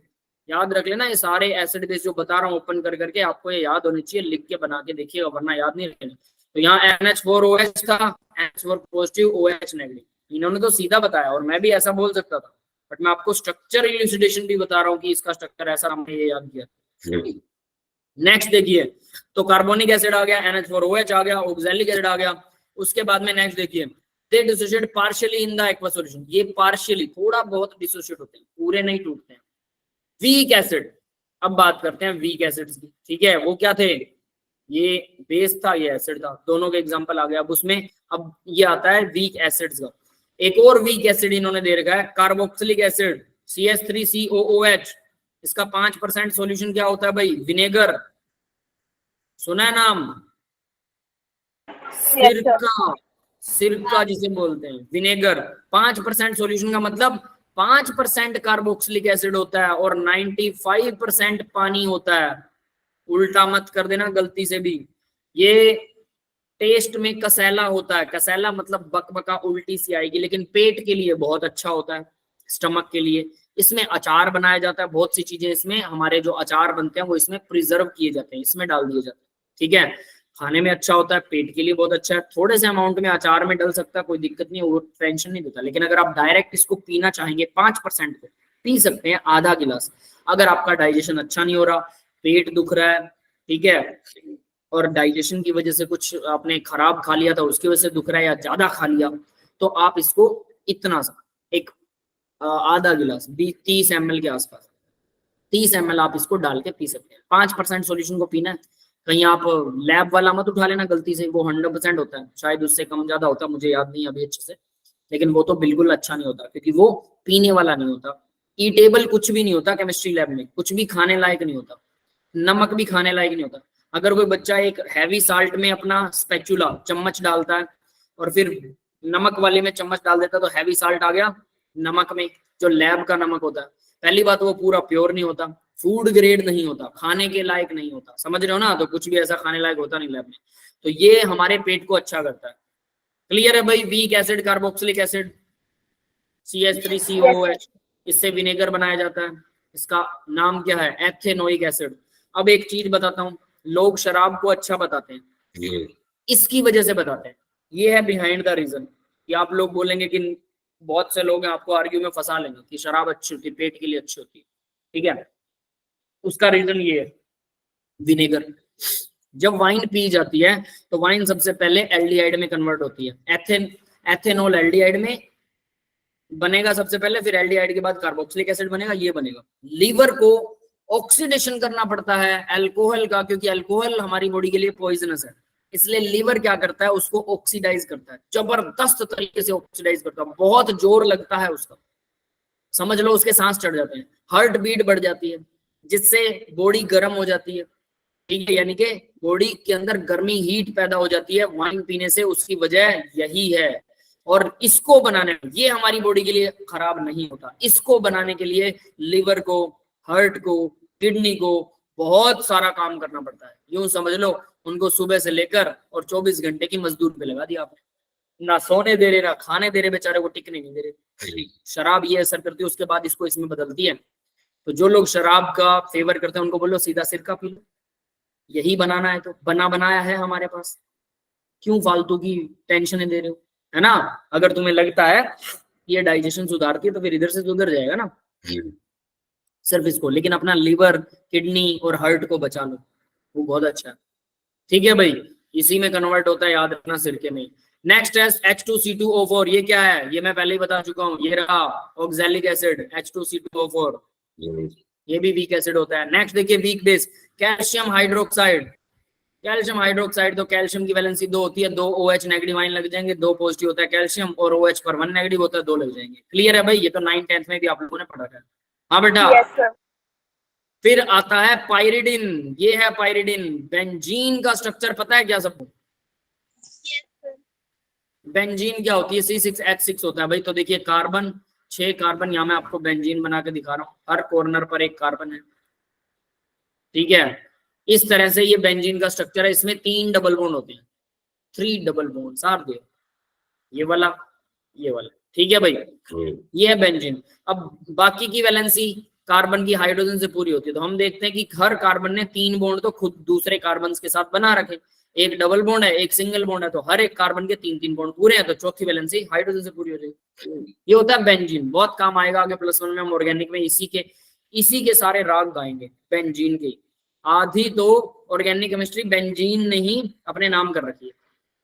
याद रख लेना, ये सारे एसिड बेस जो बता रहा हूँ ओपन कर करके, आपको ये याद होनी चाहिए, लिख के बना के देखिएगा वरना याद नहीं रखेगा। तो यहाँ NH4OH था, NH4 पॉजिटिव OH नेगेटिव, इन्होंने तो सीधा बताया और मैं भी ऐसा बोल सकता था, बट मैं आपको स्ट्रक्चर इल्यूसिडेशन भी बता रहा हूँ कि इसका स्ट्रक्चर ऐसा, हमने ये याद किया। नेक्स्ट देखिए, तो कार्बोनिक एसिड आ गया, NH4OH आ गया, ऑक्सैलिक एसिड आ गया, उसके बाद में नेक्स्ट देखिए, they dissociate partially in the aqua solution, ये पार्शियली थोड़ा बहुत डिसोशिएट होते हैं, पूरे नहीं टूटते हैं। वीक एसिड, अब बात करते हैं वीक एसिड्स की, ठीक है, वो क्या थे, ये बेस था ये एसिड था, दोनों के एग्जांपल आ गया। अब उसमें अब ये आता है वीक एसिड्स का, एक और वीक एसिड इन्होंने दे रखा है कार्बोक्सिलिक एसिड CH3COOH, इसका 5% सॉल्यूशन क्या होता है भाई, विनेगर, सुना है नाम, सिरका, सिरका जिसे बोलते हैं, विनेगर। 5% सॉल्यूशन का मतलब 5% कार्बोक्सिलिक एसिड होता है और 95% पानी होता है, उल्टा मत कर देना गलती से भी। ये टेस्ट में कसैला होता है, कसैला मतलब बकबका उल्टी सी आएगी, लेकिन पेट के लिए बहुत अच्छा होता है, स्टमक के लिए। इसमें अचार बनाया जाता है, बहुत सी चीजें इसमें, हमारे जो अचार बनते हैं वो इसमें प्रिजर्व किए जाते हैं, इसमें डाल दिए जाते हैं, ठीक है। खाने में अच्छा होता है, पेट के लिए बहुत अच्छा है, थोड़े से अमाउंट में अचार में डल सकता है, कोई दिक्कत नहीं, वो टेंशन नहीं देता। लेकिन अगर आप डायरेक्ट इसको पीना चाहेंगे 5% को पी सकते हैं, आधा गिलास। अगर आपका डाइजेशन अच्छा नहीं हो रहा, पेट दुख रहा है, ठीक है, और डाइजेशन की वजह से कुछ आपने खराब खा लिया था उसकी वजह से दुख रहा है या ज्यादा खा लिया, तो आप इसको इतना सा एक आधा गिलास 30 ml के आसपास, 30 ml आप इसको डाल के पी सकते हैं। 5% सॉल्यूशन को पीना है, कहीं आप लैब वाला मत उठा लेना गलती से, वो 100% होता है, शायद उससे कम ज्यादा होता है, मुझे याद नहीं अभी अच्छे से, लेकिन वो तो बिल्कुल अच्छा नहीं होता, क्योंकि वो पीने वाला नहीं होता, ईटेबल कुछ भी नहीं होता, केमिस्ट्री लैब में कुछ भी खाने लायक नहीं होता, नमक भी खाने लायक नहीं होता। अगर कोई बच्चा एक हैवी साल्ट में अपना स्पैचुला चम्मच डालता है और फिर नमक वाले में चम्मच डाल देता, तो हैवी साल्ट आ गया नमक में, जो लैब का नमक होता है। पहली बात वो पूरा प्योर नहीं होता, फूड ग्रेड नहीं होता, खाने के लायक नहीं होता, समझ रहे हो ना, तो कुछ भी ऐसा खाने लायक होता नहीं लैब में। तो ये हमारे पेट को अच्छा करता है। क्लियर है भाई? Weak acid, carboxylic acid, CH3COOH, इससे विनेगर बनाया जाता है। इसका नाम क्या है, एथेनोइक एसिड। अब एक चीज बताता हूँ, लोग शराब को अच्छा बताते हैं, इसकी वजह से बताते हैं, ये है बिहाइंड द रीजन। कि आप लोग बोलेंगे कि बहुत से लोग हैं आपको आर्ग्यू में फंसा लेंगे कि शराब अच्छी होती है, पेट के लिए अच्छी होती है, ठीक है। उसका रीजन ये है, विनेगर। जब वाइन पी जाती है तो वाइन सबसे पहले एल्डिहाइड में कन्वर्ट होती है, एथेनॉल एल्डिहाइड में बनेगा सबसे पहले, फिर एल्डिहाइड के बाद कार्बोक्सिलिक एसिड बनेगा, ये बनेगा। लीवर को ऑक्सीडेशन करना पड़ता है अल्कोहल का, क्योंकि अल्कोहल हमारी बॉडी के लिए पॉइजनस है, इसलिए लीवर क्या करता है, उसको ऑक्सीडाइज करता है, जबरदस्त तरीके से ऑक्सीडाइज करता है, बहुत जोर लगता है उसका, समझ लो उसके सांस चढ़ जाते हैं, हार्ट बीट बढ़ जाती है, जिससे बॉडी गर्म हो जाती है, ठीक है। यानी कि बॉडी के अंदर गर्मी, हीट पैदा हो जाती है वाइन पीने से, उसकी वजह यही है। और इसको बनाने में, ये हमारी बॉडी के लिए खराब नहीं होता, इसको बनाने के लिए लिवर को, हार्ट को, किडनी को बहुत सारा काम करना पड़ता है। यूं समझ लो उनको सुबह से लेकर और 24 घंटे की मजदूर पे लगा दिया आपने, ना सोने दे रहे ना खाने दे रहे, बेचारे को टिकने नहीं दे रहे। शराब ये असर करती है, उसके बाद इसको इसमें बदलती है। तो जो लोग शराब का फेवर करते हैं उनको बोलो सीधा सिरका पी लो, यही बनाना है तो बना बनाया है हमारे पास, क्यों फालतू की टेंशन दे रहे हो, है ना। अगर तुम्हें लगता है ये डाइजेशन सुधारती है तो फिर इधर से सुधर जाएगा ना सिर्फ इसको, लेकिन अपना लिवर, किडनी और हार्ट को बचा लो, वो बहुत अच्छा है, ठीक है भाई। इसी में कन्वर्ट होता है, याद रखना, सिरके में। नेक्स्ट है H2C2O4, ये क्या है, ये मैं पहले ही बता चुका हूँ, ये रहा ऑक्सैलिक एसिड H2C2O4, ये भी वीक एसिड होता है। नेक्स्ट देखिए weak base, calcium hydroxide. Calcium hydroxide, तो कैल्शियम की वैलेंसी 2 होती है, 2 OH नेगेटिव आयन लग जाएंगे, 2 पॉजिटिव होता है कैल्शियम, और OH पर 1 नेगेटिव होता है, 2 लग जाएंगे। क्लियर है भाई, ये तो 9th 10th में भी आप लोगों ने पढ़ा है। हाँ बेटा। Yes sir. फिर आता है पाइरिडिन, ये है पाइरिडिन। बेंजीन का स्ट्रक्चर पता है क्या सबको? बेंजीन क्या होती है, C6H6 होता है भाई। तो देखिए कार्बन, 6 कार्बन, यहाँ मैं आपको बेंजीन बना के दिखा रहा हूँ, हर कॉर्नर पर एक कार्बन है, ठीक है। इस तरह से ये बेंजीन का स्ट्रक्चर है, इसमें 3 डबल बॉन्ड होते हैं, 3 डबल बॉन्ड, सार दे, ये वाला, ये वाला, ठीक है भाई, ये है बेंजीन। अब बाकी की वैलेंसी कार्बन की हाइड्रोजन से पूरी होती है, तो हम देखते हैं कि हर कार्बन ने 3 बॉन्ड तो खुद दूसरे कार्बन के साथ बना रखे, एक डबल बॉन्ड है, एक सिंगल बॉन्ड है, तो हर एक कार्बन के 3-3 बॉन्ड पूरे हैं, तो चौथी वैलेंसी हाइड्रोजन से पूरी हो जाएगी। ये होता है बेंजीन, बहुत काम आएगा आगे +1 में, हम ऑर्गेनिक में इसी के सारे राग गाएंगे बेंजीन के। आधी तो ऑर्गेनिक केमिस्ट्री बेंजीन ने ही अपने नाम कर रखी है,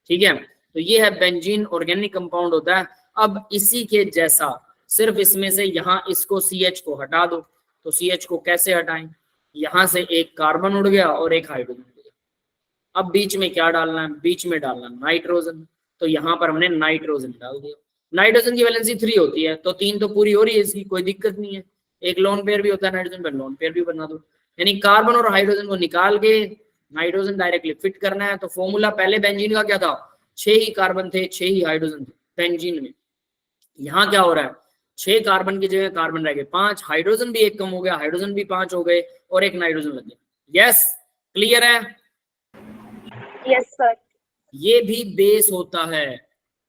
ठीक है। तो ये है बेंजीन, ऑर्गेनिक कंपाउंड होता है। अब इसी के जैसा, सिर्फ इसमें से यहाँ इसको CH को हटा दो, तो CH को कैसे हटाएं, यहां से एक कार्बन उड़ गया और एक हाइड्रोजन उड़ गया। अब बीच में क्या डालना है, बीच में डालना नाइट्रोजन, तो यहाँ पर हमने नाइट्रोजन डाल दिया। नाइट्रोजन की वैलेंसी 3 होती है, तो 3 तो पूरी हो रही है, इसकी कोई दिक्कत नहीं है। एक लोन पेयर भी होता है नाइट्रोजन पर, लोन पेयर भी बना दो, यानी कार्बन और हाइड्रोजन को निकाल के नाइट्रोजन डायरेक्टली फिट करना है। तो फॉर्मूला पहले बेंजीन का क्या था, 6 ही कार्बन थे, 6 ही हाइड्रोजन थे बेंजीन में। यहाँ क्या हो रहा है, 6 कार्बन की जगह कार्बन रह गए 5, हाइड्रोजन भी एक कम हो गया, हाइड्रोजन भी 5 हो गए, और एक नाइट्रोजन लग गया। यस, क्लियर है? Yes sir. ये भी बेस होता है,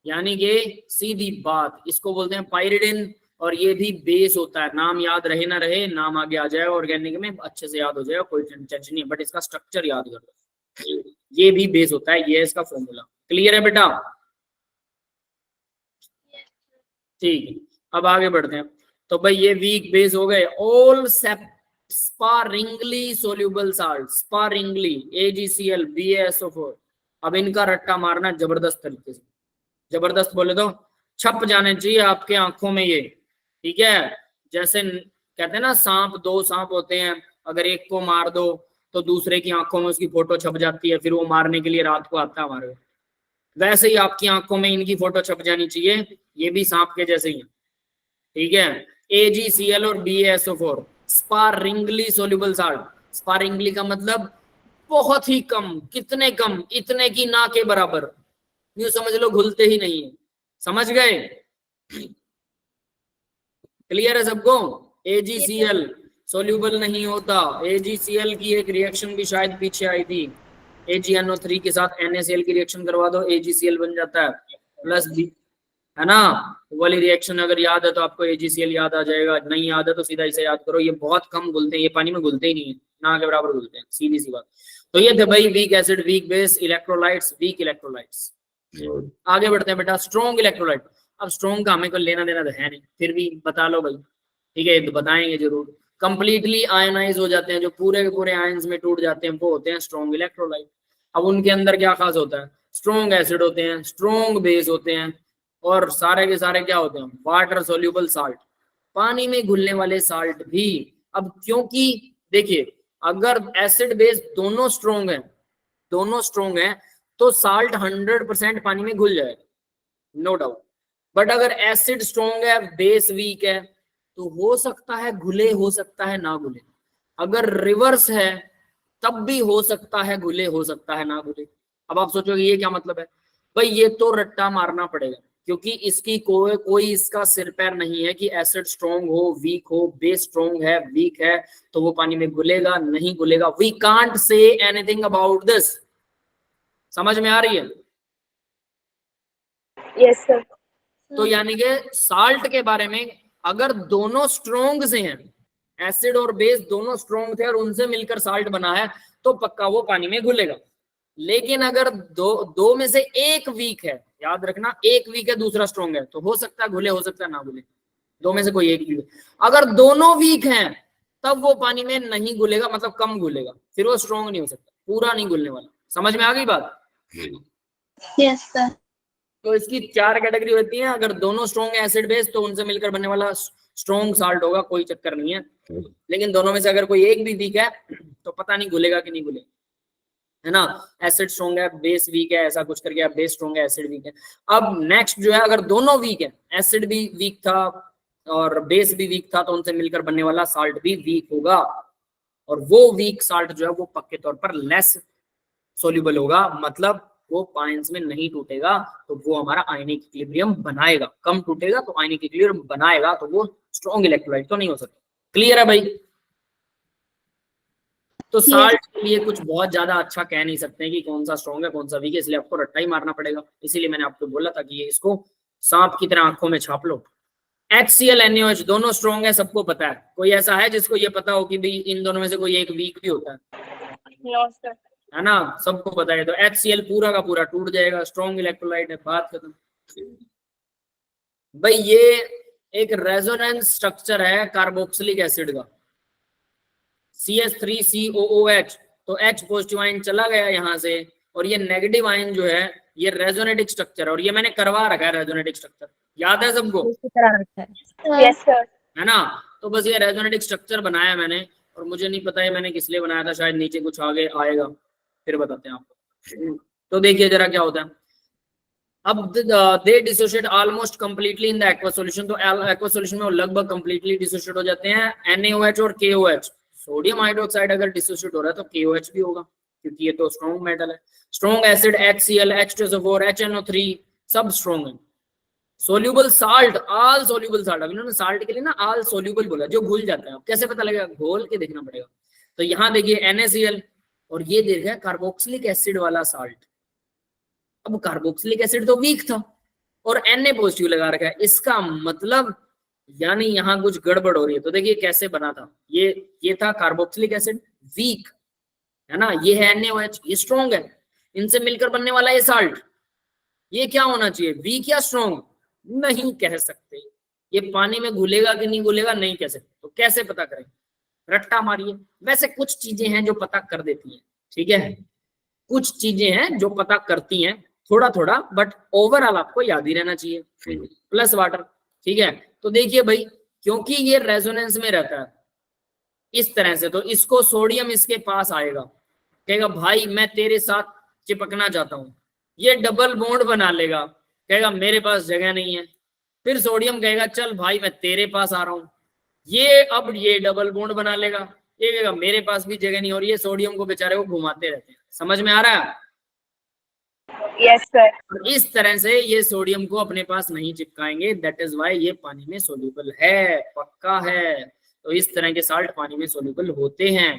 यानी कि सीधी बात, इसको बोलते हैं पाइरिडिन, और ये भी बेस होता है। नाम याद रहे ना रहे, नाम आगे आ जाए ऑर्गेनिक में अच्छे से याद हो जाएगा, कोई टेंशन नहीं है, बट इसका स्ट्रक्चर याद कर लो, ये भी बेस होता है, ये है इसका फॉर्मूला। क्लियर है बेटा? ठीक है, अब आगे बढ़ते हैं। तो भाई ये वीक बेस हो गए। All sparingly soluble salt, sparingly, AgCl, BaSO4। अब इनका रट्टा मारना जबरदस्त तरीके से, जबरदस्त बोले तो छप जाने चाहिए आपके आंखों में ये, ठीक है। जैसे कहते हैं ना, सांप, 2 सांप होते हैं, अगर एक को मार दो तो दूसरे की आंखों में उसकी फोटो छप जाती है, फिर वो मारने के लिए रात को आता है हमारे। वैसे ही आपकी आंखों में इनकी फोटो छप जानी चाहिए, ये भी सांप के जैसे ही है, ठीक है। AgCl और BaSO4, sparingly soluble salt. Sparingly का मतलब बहुत ही कम, कितने कम, इतने की ना के बराबर, यूं समझ लो घुलते ही नहीं है, समझ गए? क्लियर है सबको? AgCl सोल्यूबल नहीं होता। AgCl की एक रिएक्शन भी शायद पीछे आई थी, AgNO3 के साथ NaCl की रिएक्शन करवा दो, AgCl बन जाता है, प्लस B, है ना। वो वाली रिएक्शन अगर याद है तो आपको AgCl याद आ जाएगा, नहीं याद है तो सीधा इसे याद करो। ये बहुत कम घुलते हैं, ये पानी में घुलते ही नहीं है, ना के बराबर घुलते हैं, सीधी सी बात। तो ये थे भाई weak acid, weak base, electrolytes, weak electrolytes. आगे बढ़ते हैं बेटा, स्ट्रॉन्ग इलेक्ट्रोलाइट। अब स्ट्रॉन्ग का हमें कोई लेना देना तो है नहीं, फिर भी बता लो भाई, ठीक है, तो बताएंगे जरूर। कंप्लीटली आयनाइज हो जाते हैं, जो पूरे के पूरे आयंस में टूट जाते हैं, वो होते हैं स्ट्रॉन्ग इलेक्ट्रोलाइट। अब उनके अंदर क्या खास होता है, स्ट्रॉन्ग एसिड होते हैं, स्ट्रॉन्ग बेस होते हैं, और सारे के सारे क्या होते हैं, वाटर सोल्यूबल साल्ट, पानी में घुलने वाले साल्ट भी। अब क्योंकि देखिए, अगर एसिड बेस दोनों स्ट्रॉन्ग है, दोनों स्ट्रॉन्ग है, तो साल्ट 100% पानी में घुल जाएगा, नो डाउट। बट अगर एसिड स्ट्रॉन्ग है, बेस वीक है, तो हो सकता है घुले, हो सकता है ना घुले। अगर रिवर्स है तब भी हो सकता है घुले, हो सकता है ना घुले। अब आप सोचोगे ये क्या मतलब है भाई, ये तो रट्टा मारना पड़ेगा, क्योंकि इसकी कोई इसका सिर पैर नहीं है कि एसिड स्ट्रॉन्ग हो, वीक हो, बेस स्ट्रॉन्ग है, वीक है, तो वो पानी में घुलेगा नहीं घुलेगा। We can't say anything about this. समझ में आ रही है? Yes sir. तो यानी कि साल्ट के बारे में, अगर दोनों स्ट्रॉन्ग से हैं, एसिड और बेस दोनों स्ट्रॉन्ग थे और उनसे मिलकर साल्ट बना है, तो पक्का वो पानी में घुलेगा। लेकिन अगर दो में से एक वीक है, याद रखना, एक वीक है दूसरा स्ट्रॉन्ग है, तो हो सकता है घुले, हो सकता है ना घुले, दो में से कोई एक वीक। अगर दोनों वीक हैं तब वो पानी में नहीं घुलेगा, मतलब कम घुलेगा, फिर वो स्ट्रॉन्ग नहीं हो सकता, पूरा नहीं घुलने वाला। समझ में आ गई बात? Yes sir. तो इसकी 4 कैटेगरी होती है। अगर दोनों स्ट्रॉन्ग है एसिड बेस, तो उनसे मिलकर बनने वाला स्ट्रॉन्ग साल्ट होगा, कोई चक्कर नहीं है। लेकिन दोनों में से अगर कोई एक भी वीक है, तो पता नहीं घुलेगा कि नहीं घुलेगा, है ना। एसिड स्ट्रॉन्ग है, बेस वीक है, ऐसा कुछ करके, बेस स्ट्रॉन्ग है, एसिड वीक है। अब नेक्स्ट जो है, अगर दोनों वीक है, एसिड भी वीक था और बेस भी वीक था, तो उनसे मिलकर बनने वाला साल्ट भी वीक होगा। और वो वीक साल्ट जो है वो पक्के तौर पर लेस सोल्यूबल होगा, मतलब वो पाइंस में नहीं टूटेगा, तो वो हमारा आयनिक इक्विलिब्रियम बनाएगा। कम टूटेगा तो आयनिक इक्विलिब्रियम बनाएगा, तो वो स्ट्रॉन्ग इलेक्ट्रोलाइट तो नहीं हो सकता। क्लियर है भाई? तो साल्ट के लिए कुछ बहुत ज्यादा अच्छा कह नहीं सकते कि कौन सा स्ट्रॉन्ग है कौन सा वीक है, इसलिए आपको रट्टा ही मारना पड़ेगा। इसीलिए मैंने आपको बोला था कि ये इसको सांप की तरह आंखों में छाप लो। HCl NaOH दोनों स्ट्रॉन्ग है, सबको पता है। कोई ऐसा है जिसको ये पता हो कि भाई इन दोनों में से कोई एक वीक भी होता है? No sir. है ना, सबको पता है। तो HCl पूरा का पूरा टूट जाएगा, स्ट्रॉन्ग इलेक्ट्रोलाइट है, बात खत्म। भाई ये एक रेजोनेंस स्ट्रक्चर है कार्बोक्सिलिक एसिड का, CH3COOH। तो H पॉजिटिव आयन चला गया यहाँ से, और ये नेगेटिव आयन जो है ये रेजोनेटिक स्ट्रक्चर है, और ये मैंने करवा रखा है रेजोनेटिक स्ट्रक्चर, याद है सबको? Yes sir. है ना। तो बस ये रेजोनेटिक स्ट्रक्चर बनाया मैंने, और मुझे नहीं पता है मैंने किस लिए बनाया था, शायद नीचे कुछ आगे आएगा, फिर बताते हैं आपको। तो देखिए जरा क्या होता है। अब they dissociate almost completely in the aqua solution. तो एक्वा सॉल्यूशन में वो लगभग कंप्लीटली डिसोशिएट हो जाते हैं। NaOH और KOH, सोडियम हाइड्रोक्साइड अगर डिसोशिएट हो रहा है तो KOH भी होगा, क्योंकि ये तो स्ट्रॉन्ग मेटल है। Strong acid HCl, H2SO4, HNO3 सब स्ट्रॉन्ग है। Soluble salt, all soluble salt, अब इन्होंने साल्ट के लिए ना ऑल सोल्यूबल बोला, जो घुल जाता है। अब कैसे पता लगेगा, घोल के देखना पड़ेगा। तो यहाँ देखिए NaCl, और ये देखिए कार्बोक्सिलिक एसिड वाला साल्ट। अब कार्बोक्सिलिक एसिड तो वीक था और Na पॉजिटिव लगा रखा है, इसका मतलब यानी यहाँ कुछ गड़बड़ हो रही है। तो देखिए कैसे बना था, ये था कार्बोक्सिलिक एसिड वीक, है ना, ये है NaOH, ये स्ट्रॉन्ग है, इनसे मिलकर बनने वाला ये साल्ट, ये क्या होना चाहिए, वीक या स्ट्रॉन्ग? नहीं कह सकते। ये पानी में घुलेगा कि नहीं घुलेगा नहीं कह सकते। तो कैसे पता करें, रट्टा मारिए। वैसे कुछ चीजें हैं जो पता कर देती हैं, ठीक है, कुछ चीजें हैं जो पता करती हैं थोड़ा थोड़ा, बट ओवरऑल आपको याद ही रहना चाहिए। प्लस वाटर, ठीक है। तो देखिए भाई, क्योंकि ये रेजोनेंस में रहता है इस तरह से, तो इसको सोडियम इसके पास आएगा, कहेगा भाई मैं तेरे साथ चिपकना चाहता हूं, ये डबल बॉन्ड बना लेगा, कहेगा मेरे पास जगह नहीं है। फिर सोडियम कहेगा चल भाई मैं तेरे पास आ रहा हूं, ये अब ये डबल बॉन्ड बना लेगा, ये कहेगा मेरे पास भी जगह नहीं, और ये सोडियम को बेचारे को घुमाते रहते हैं। समझ में आ रहा है? Yes sir. इस तरह से ये सोडियम को अपने पास नहीं चिपकाएंगे, दैट इज वाई ये पानी में सोल्यूबल है, पक्का है। तो इस तरह के साल्ट पानी में सोल्यूबल होते हैं।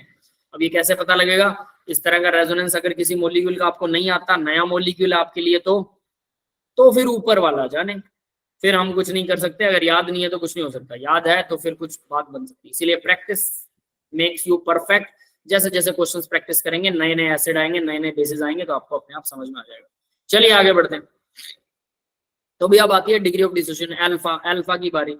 अब ये कैसे पता लगेगा, इस तरह का रेजोनेंस अगर किसी मॉलिक्यूल का आपको नहीं आता, नया मॉलिक्यूल आपके लिए, तो फिर ऊपर वाला जाने। फिर हम कुछ नहीं कर सकते। अगर याद नहीं है तो कुछ नहीं हो सकता, याद है तो फिर कुछ बात बन सकती है। इसीलिए प्रैक्टिस मेक्स यू परफेक्ट। जैसे जैसे क्वेश्चंस प्रैक्टिस करेंगे, नए नए एसिड आएंगे, नए नए बेसिस आएंगे, तो आपको अपने आप समझ में आ जाएगा। चलिए आगे बढ़ते हैं। तो भी अब आती है degree of dissociation, alpha. Alpha की बारी।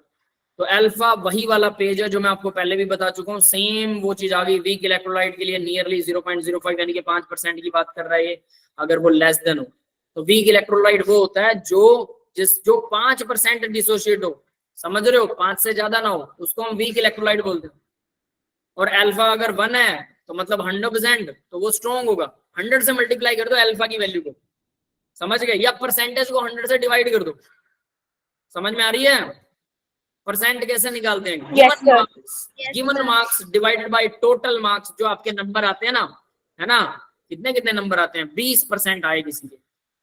तो अल्फा वही वाला पेज है जो मैं आपको पहले भी बता चुका हूँ। सेम वो चीज आ गई। वीक इलेक्ट्रोलाइट के लिए नियरली 0.05 यानी कि 5% की बात कर रहा है, अगर वो लेस देन हो। तो वीक इलेक्ट्रोलाइट वो होता है जो 5% डिसोशिएट हो, समझ रहे हो, 5 से ज्यादा ना हो, उसको हम वीक इलेक्ट्रोलाइट बोलते हैं। और अल्फा अगर 1 है तो मतलब 100%, तो वो स्ट्रॉन्ग होगा। 100 से मल्टीप्लाई कर दो अल्फा की वैल्यू को, समझ गए, या परसेंटेज को 100 से डिवाइड कर दो। समझ में आ रही है? परसेंट कैसे निकालते हैं? Given marks divided by total marks, जो आपके नंबर आते हैं ना, है ना, कितने कितने नंबर आते हैं? 20% आए किसी के।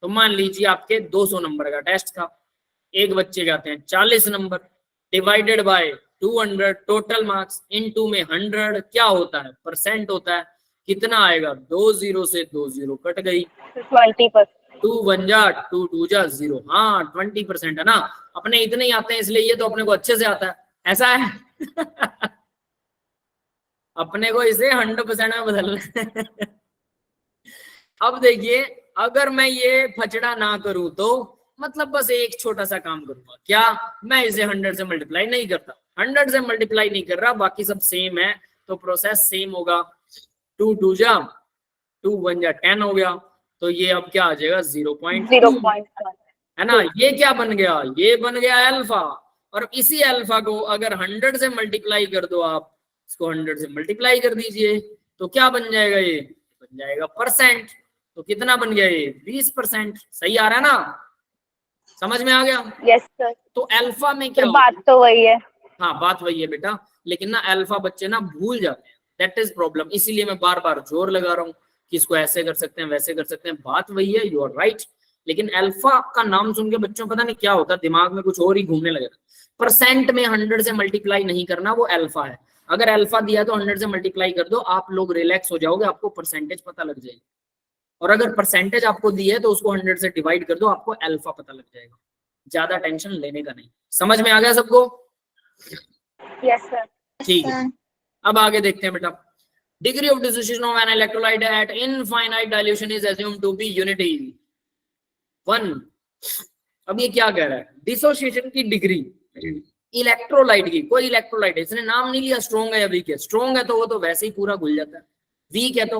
तो मान लीजिए आपके 200 नंबर का टेस्ट था, एक बच्चे के आते हैं 40 number, divided by 200 total marks, into में 100 क्या होता है? परसेंट होता है। कितना आएगा? 2 0 से 2 0 कट गई, 20%। 2 1 जा 2 2 जा 0। हाँ 20% है ना। अपने इतने ही आते हैं इसलिए ये तो अपने को अच्छे से आता है, ऐसा है। अपने को इसे 100% में बदलना है। अब देखिए, अगर मैं ये फचड़ा ना करूं तो मतलब बस एक छोटा सा काम करूंगा, क्या? मैं इसे 100 से मल्टीप्लाई नहीं करता, 100 से मल्टीप्लाई नहीं कर रहा, बाकी सब सेम है, तो प्रोसेस सेम होगा। 2 2 जा 2 1 जा 10 हो गया, तो ये अब क्या आ जाएगा? 0.2, है ना। ये क्या बन गया? ये बन गया अल्फा। और इसी अल्फा को अगर 100 से मल्टीप्लाई कर दो, आप इसको 100 से मल्टीप्लाई कर दीजिए, तो क्या बन जाएगा? ये बन जाएगा परसेंट। तो कितना बन गया ये? 20%। सही आ रहा है ना? समझ में आ गया? Yes sir. तो अल्फा में क्या बात तो वही है। हाँ बात वही है बेटा, लेकिन ना अल्फा बच्चे ना भूल जाते हैं, दैट इज प्रॉब्लम। इसीलिए मैं बार बार जोर लगा रहा हूँ कि इसको ऐसे कर सकते हैं, वैसे कर सकते हैं, बात वही है, यू आर राइट। लेकिन अल्फा का नाम सुन के बच्चों पता नहीं क्या होता है, दिमाग में कुछ और ही घूमने लगेगा। परसेंट में 100 से मल्टीप्लाई नहीं करना, वो अल्फा है। अगर अल्फा दिया तो 100 से मल्टीप्लाई कर दो, आप लोग रिलैक्स हो जाओगे, आपको परसेंटेज पता लग जाएगी। और अगर परसेंटेज आपको दी है तो उसको 100 से डिवाइड कर दो, आपको अल्फा पता लग जाएगा। ज्यादा टेंशन लेने का नहीं। समझ में आ गया सबको? Yes sir. ठीक है, अब आगे देखते हैं बेटा। Degree of dissociation of an electrolyte at infinite dilution is assumed to be unity 1। अब ये क्या कह रहा है? डिसोसिएशन की डिग्री इलेक्ट्रोलाइट की, कोई इलेक्ट्रोलाइट है, इसने नाम नहीं लिया स्ट्रॉन्ग है या वीक है। स्ट्रॉन्ग है तो वो तो वैसे ही पूरा घुल जाता है, वीक है तो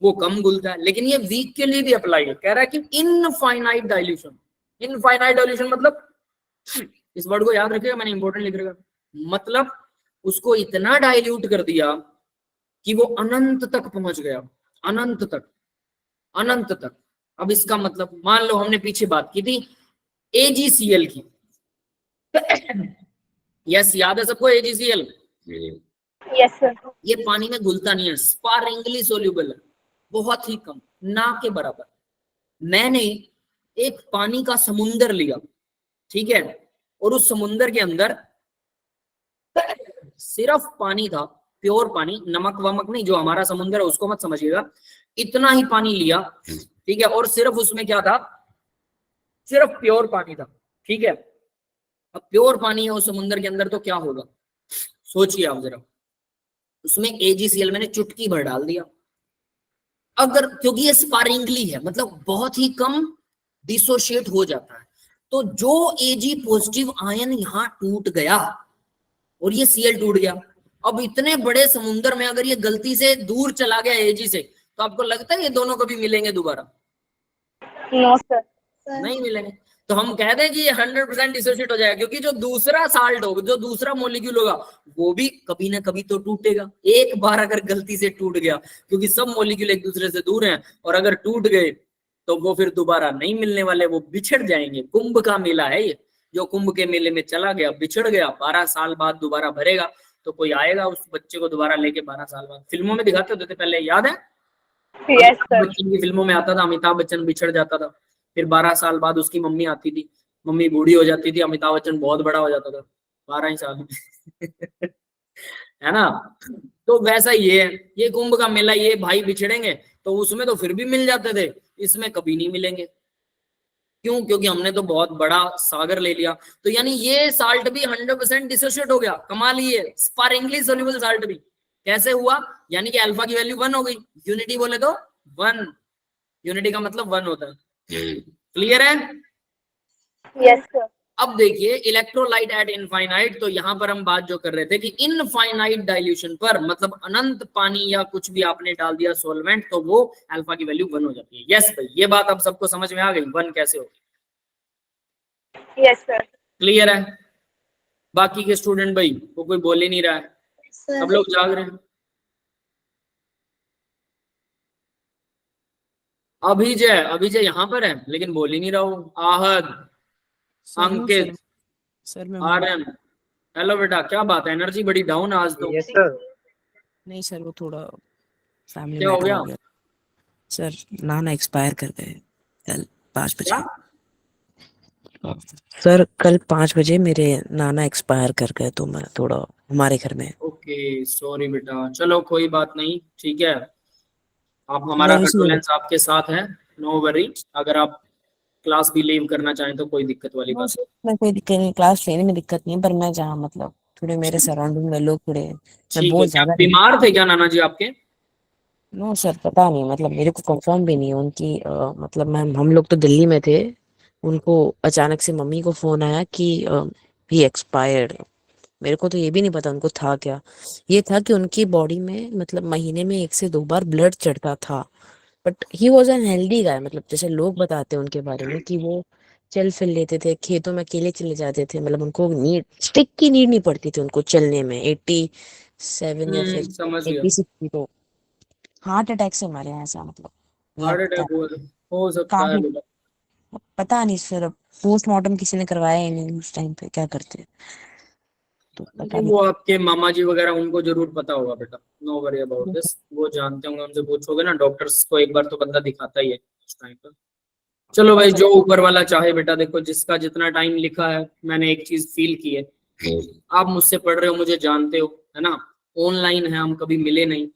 वो कम घुलता है। लेकिन ये वीक के लिए भी अप्लाई है, कह रहा है कि इनफाइनाइट डाइल्यूशन। इनफाइनाइट डाइल्यूशन मतलब, इस वर्ड को याद रखिएगा, मैंने इंपॉर्टेंट लिख रखा, मतलब उसको इतना डाइल्यूट कर दिया कि वो अनंत तक पहुंच गया, अनंत तक, अनंत तक। अब इसका मतलब, मान लो हमने पीछे बात की थी AgCl की। यस, याद है सबको AgCl? Yes sir. ये पानी में घुलता नहीं है, स्पारिंगली सोल्यूबल है, बहुत ही कम, ना के बराबर। मैंने एक पानी का समुंदर लिया, ठीक है, और उस समुंदर के अंदर सिर्फ पानी था, प्योर पानी, नमक वमक नहीं, जो हमारा समुंदर है उसको मत समझिएगा, इतना ही पानी लिया, ठीक है, और सिर्फ उसमें क्या था? सिर्फ प्योर पानी था, ठीक है। अब प्योर पानी है उस समुंदर के अंदर, तो क्या होगा? सोचिए आप जरा। उसमें AgCl मैंने चुटकी भर डाल दिया, अगर, क्योंकि ये स्पारिंगली है, मतलब बहुत ही कम डिसोशिएट हो जाता है, तो जो Ag पॉजिटिव आयन यहाँ टूट गया और ये Cl टूट गया। अब इतने बड़े समुद्र में अगर ये गलती से दूर चला गया Ag से, तो आपको लगता है ये दोनों कभी मिलेंगे दोबारा? No sir. नहीं मिलेंगे। तो हम कह दें कि ये 100% डिसोशिएट हो जाएगा, क्योंकि जो दूसरा साल्ट होगा, जो दूसरा मॉलिक्यूल होगा, वो भी कभी ना कभी तो टूटेगा। एक बार अगर गलती से टूट गया, क्योंकि सब मॉलिक्यूल एक दूसरे से दूर हैं, और अगर टूट गए तो वो फिर दोबारा नहीं मिलने वाले, वो बिछड़ जाएंगे। कुंभ का मेला है ये, जो कुंभ के मेले में चला गया, बिछड़ गया, 12 साल बाद दोबारा भरेगा, तो कोई आएगा उस बच्चे को दोबारा लेके 12 साल बाद। फिल्मों में दिखाते होते थे पहले, याद है? Yes sir. बच्चन की फिल्मों में आता था, अमिताभ बच्चन बिछड़ जाता था, फिर 12 साल बाद उसकी मम्मी आती थी, मम्मी बूढ़ी हो जाती थी, अमिताभ बच्चन बहुत बड़ा हो जाता था 12 ही साल में। है ना? तो वैसा ये है, ये कुंभ का मेला, ये भाई बिछड़ेंगे तो उसमें तो फिर भी मिल जाते थे, इसमें कभी नहीं मिलेंगे। क्यों? क्योंकि हमने तो बहुत बड़ा सागर ले लिया, तो यानी ये साल्ट भी 100% डिसोशिएट हो गया। कमाल ही है, स्पारिंगली सोल्यूबल साल्ट भी। कैसे हुआ? यानी कि अल्फा की वैल्यू 1 हो गई, यूनिटी बोले तो 1, यूनिटी का मतलब 1 होता है। क्लियर है? Yes sir. अब देखिए इलेक्ट्रोलाइट एट इनफाइनाइट, तो यहां पर हम बात जो कर रहे थे कि इनफाइनाइट डाइल्यूशन पर, मतलब अनंत पानी या कुछ भी आपने डाल दिया सॉल्वेंट, तो वो अल्फा की वैल्यू 1 हो जाती है। यस भाई, ये बात अब सबको समझ में आ गई 1 कैसे होगी। Yes sir. क्लियर है? बाकी के स्टूडेंट भाई वो कोई बोल ही नहीं रहा है, सब लोग जाग रहे हैं। अभिजय यहाँ पर है लेकिन बोल ही नहीं रहा हूँ। आहद, अंकित, सर मैं आर्यन, हेलो बेटा, क्या बात है, एनर्जी बड़ी डाउन आज तो। Yes sir. नहीं सर, वो थोड़ा फैमिली क्या हो मैटर गया? हो गया सर। नाना एक्सपायर कर गए कल 5 बजे। सर कल 5 बजे मेरे नाना एक्सपायर कर गए, तो मैं थोड़ा हमारे घर में। ओके सॉरी बेटा, चलो कोई बात नहीं, ठीक है, आप हमारा नहीं सर, कंडोलेंस आपके साथ है, नो वरी। अगर आप क्लास भी लीव करना चाहें तो कोई दिक्कत वाली बात नहीं। मैं कोई दिक्कत नहीं, क्लास लेने में दिक्कत नहीं है, पर मैं जहाँ मतलब थोड़े मेरे सराउंडिंग में लोग थोड़े, मैं ठीक है, बहुत क्या ज्यादा। बीमार थे क्या नाना जी आपके? नो सर, पता नहीं, मतलब मेरे को कंफर्म भी नहीं है उनकी मतलब मैं हम लोग तो दिल्ली में थे, उनको अचानक से मम्मी को फोन आया कि ही एक्सपायर्ड। मेरे को तो ये भी नहीं पता उनको था क्या। ये था कि उनकी बॉडी में मतलब महीने में 1 से 2 बार ब्लड चढ़ता था, but he was an healthy guy. मतलब जैसे लोग बताते हैं उनके बारे में कि वो चल फिर लेते थे, खेतों में अकेले चले जाते थे, मतलब उनको नीड, स्टिक की नीड नहीं पड़ती थी उनको चलने में। 87 या फिर समझ गया। 86 की, तो हार्ट अटैक से मरे हैं ऐसा मतलब हार्ट लगता अटैक है। हो सकता है काफी, बेटा। पता नहीं सर, अब पोस्टमार्टम किसी ने करवाया ही नहीं उस टाइम पे, क्या करते, तो पता वो नहीं। आपके मामा जी वगैरह उनको जरूर पता होगा बेटा, नो वरी अबाउट दिस, वो जानते होंगे, उनसे पूछोगे ना, डॉक्टर्स को एक बार तो बंदा दिखाता ही है उस टाइम पर। चलो भाई, जो ऊपर वाला चाहे बेटा, देखो जिसका जितना टाइम लिखा है, मैंने एक चीज फील की है, आप मुझसे पढ़ रहे हो, मुझे जानते हो, है ना, ऑनलाइन है, हम कभी मिले नहीं।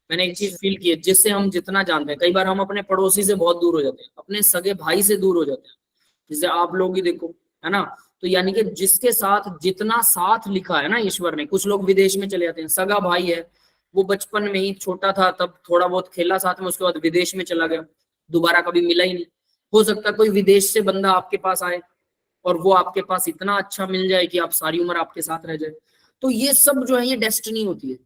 मैंने एक चीज फील की है, जिससे हम जितना जानते हैं, कई बार हम अपने पड़ोसी से बहुत दूर हो जाते हैं, अपने सगे भाई से दूर हो जाते हैं, जैसे आप लोग ही देखो, है ना। तो यानी कि जिसके साथ जितना साथ लिखा है ना ईश्वर ने, कुछ लोग विदेश में चले जाते हैं, सगा भाई है, वो बचपन में ही छोटा था तब थोड़ा बहुत खेला साथ में, उसके बाद विदेश में चला गया, दोबारा कभी मिला ही नहीं। हो सकता है कोई विदेश से बंदा आपके पास आए और वो आपके पास इतना अच्छा मिल जाए कि आप सारी उम्र आपके साथ रह जाए। तो ये सब जो है ये डेस्टिनी होती है,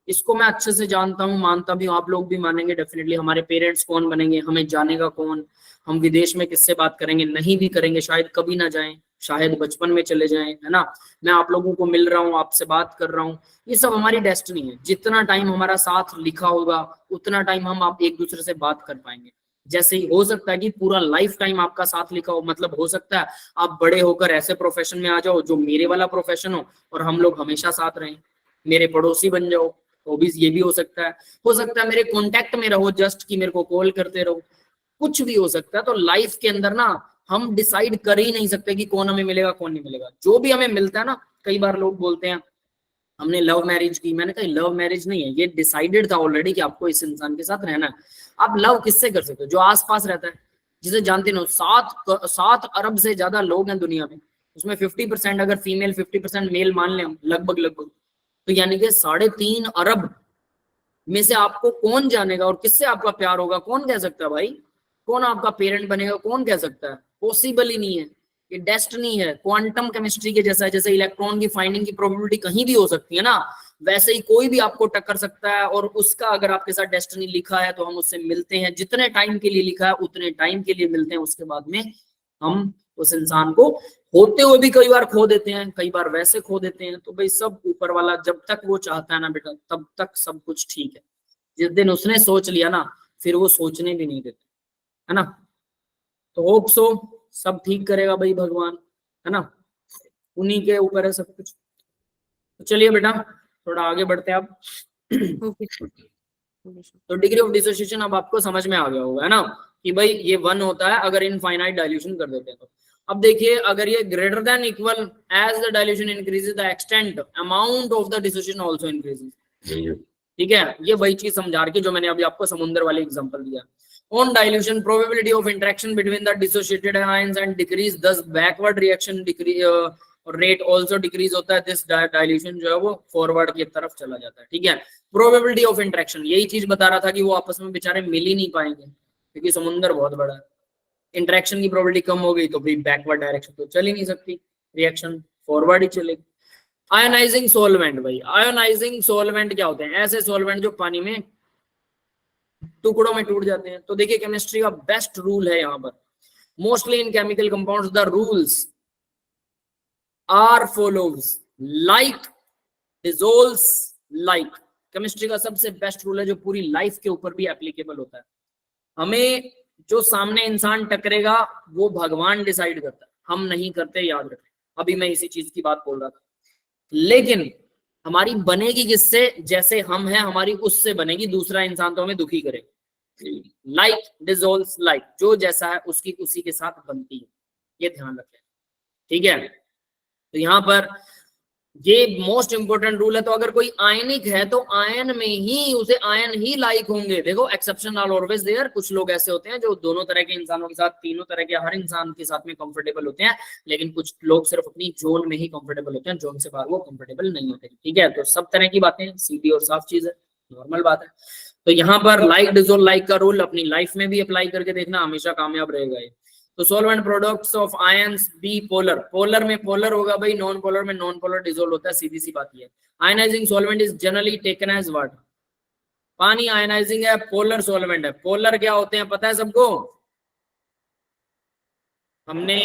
इसको मैं अच्छे से जानता हूँ, मानता भी हूँ, आप लोग भी मानेंगे डेफिनेटली। हमारे पेरेंट्स कौन बनेंगे, हमें जानेगा कौन, हम विदेश में किससे बात करेंगे, नहीं भी करेंगे, शायद कभी ना जाएं, शायद बचपन में चले जाएं, है ना। मैं आप लोगों को मिल रहा हूँ, आपसे बात कर रहा हूँ, ये सब हमारी डेस्टिनी है। जितना टाइम हमारा साथ लिखा होगा उतना टाइम हम आप एक दूसरे से बात कर पाएंगे। जैसे ही हो सकता है कि पूरा लाइफ टाइम आपका साथ लिखा हो, मतलब हो सकता है आप बड़े होकर ऐसे प्रोफेशन में आ जाओ जो मेरे वाला प्रोफेशन हो और हम लोग हमेशा साथ रहें, मेरे पड़ोसी बन जाओ, तो भी ये भी हो सकता है। हो सकता है मेरे कांटेक्ट में रहो, जस्ट कि मेरे को कॉल करते रहो, कुछ भी हो सकता है। तो लाइफ के अंदर ना हम डिसाइड कर ही नहीं सकते कि कौन हमें मिलेगा कौन नहीं मिलेगा। जो भी हमें मिलता है ना, कई बार लोग बोलते हैं हमने लव मैरिज की, मैंने कहा लव मैरिज नहीं है, ये डिसाइडेड था ऑलरेडी कि आपको इस इंसान के साथ रहना है। आप लव किससे कर सकते हो? जो आस पास रहता है, जिसे जानते हो। 7 अरब से ज्यादा लोग हैं दुनिया में, उसमें 50% अगर फीमेल 50% मेल मान लें हम, लगभग लगभग, तो यानी कि 3.5 अरब में से आपको कौन जानेगा और किससे आपका प्यार होगा, कौन कह सकता है भाई? कौन आपका पेरेंट बनेगा, कौन कह सकता है? पॉसिबल ही नहीं है, ये डेस्टिनी है। क्वांटम केमिस्ट्री के जैसा है, जैसे इलेक्ट्रॉन की फाइंडिंग की प्रोबेबिलिटी कहीं भी हो सकती है ना, वैसे ही कोई भी आपको टक्कर सकता है, और उसका अगर आपके साथ डेस्टिनी लिखा है तो हम उससे मिलते हैं, जितने टाइम के लिए लिखा है उतने टाइम के लिए मिलते हैं, उसके बाद में हम उस इंसान को होते हुए भी कई बार खो देते हैं, कई बार वैसे खो देते हैं। तो भाई सब ऊपर वाला जब तक वो चाहता है ना बेटा, तब तक सब कुछ ठीक है। जिस दिन उसने सोच लिया ना, फिर वो सोचने भी नहीं देते, है ना। तो होप सो सब ठीक करेगा भाई भगवान, है ना, उन्हीं के ऊपर है सब कुछ। तो चलिए बेटा थोड़ा आगे बढ़ते हैं अब। ओके। तो डिग्री ऑफ डिसोसिएशन अब आपको समझ में आ गया होगा, है ना, कि भाई ये 1 होता है अगर इनफाइनाइट डाइल्यूशन कर देते हैं तो। अब देखिए अगर ये greater than equal, as the dilution increases the extent amount of the dissociation also increases. ठीक है, ये वही चीज समझा रही जो मैंने अभी आपको समुद्र वाले एग्जांपल दिया। On dilution, probability of interaction between the dissociated ions and decrease, thus backward reaction decrease rate also decrease होता है. This dilution जो है वो forward की तरफ चला जाता है. ठीक है. Probability of interaction, यही चीज बता रहा था कि वो आपस में बेचारे मिल ही नहीं पाएंगे क्योंकि समुंदर बहुत बड़ा है. इंटरेक्शन की प्रोबेबिलिटी कम हो गई तो फिर बैकवर्ड डायरेक्शन तो चल ही नहीं सकती, रिएक्शन फॉरवर्ड ही चलेगी. आयोनाइजिंग सोलवेंट, भाई आयोनाइजिंग सोलवेंट क्या होते हैं? ऐसे सोलवेंट जो पानी में टुकड़ों में टूट जाते हैं. तो देखिए केमिस्ट्री का बेस्ट रूल है यहाँ पर. Mostly in chemical compounds the rules are follows like dissolves like. Chemistry का सबसे बेस्ट रूल है जो पूरी लाइफ के ऊपर भी एप्लीकेबल होता है. हमें जो सामने इंसान टकरेगा वो भगवान डिसाइड करता है, हम नहीं करते, याद रखें. अभी मैं इसी चीज की बात बोल रहा था. लेकिन हमारी बनेगी किससे? जैसे हम हैं हमारी उससे बनेगी. दूसरा इंसान तो हमें दुखी करेगा. लाइक डिसॉल्व्स लाइक, जो जैसा है उसकी उसी के साथ बनती है, ये ध्यान रखें. ठीक है. तो यहाँ पर ये मोस्ट इंपोर्टेंट रूल है. तो अगर कोई आयनिक है तो आयन में ही उसे आयन ही लाइक होंगे. देखो एक्सेप्शन आर ऑलवेज देयर. कुछ लोग ऐसे होते हैं जो दोनों तरह के इंसानों के साथ, तीनों तरह के हर इंसान के साथ में कंफर्टेबल होते हैं, लेकिन कुछ लोग सिर्फ अपनी जोन में ही कंफर्टेबल होते हैं, जोन से बाहर वो कंफर्टेबल नहीं होते. ठीक है. तो सब तरह की बातें सीधी और साफ चीज है, नॉर्मल बात है. तो यहाँ पर लाइक डिसॉल्व लाइक का रूल अपनी लाइफ में भी अप्लाई करके देखना, हमेशा कामयाब रहेगा ये. तो solvent products of ions be polar. Polar में पोलर होगा भाई, नॉन पोलर में नॉन पोलर डिसॉल्व होता है, सीधी सी बात है. Ionizing solvent is generally taken as what? पानी आयनाइजिंग है, पोलर सॉल्वेंट है. पोलर क्या होते हैं पता है सबको? हमने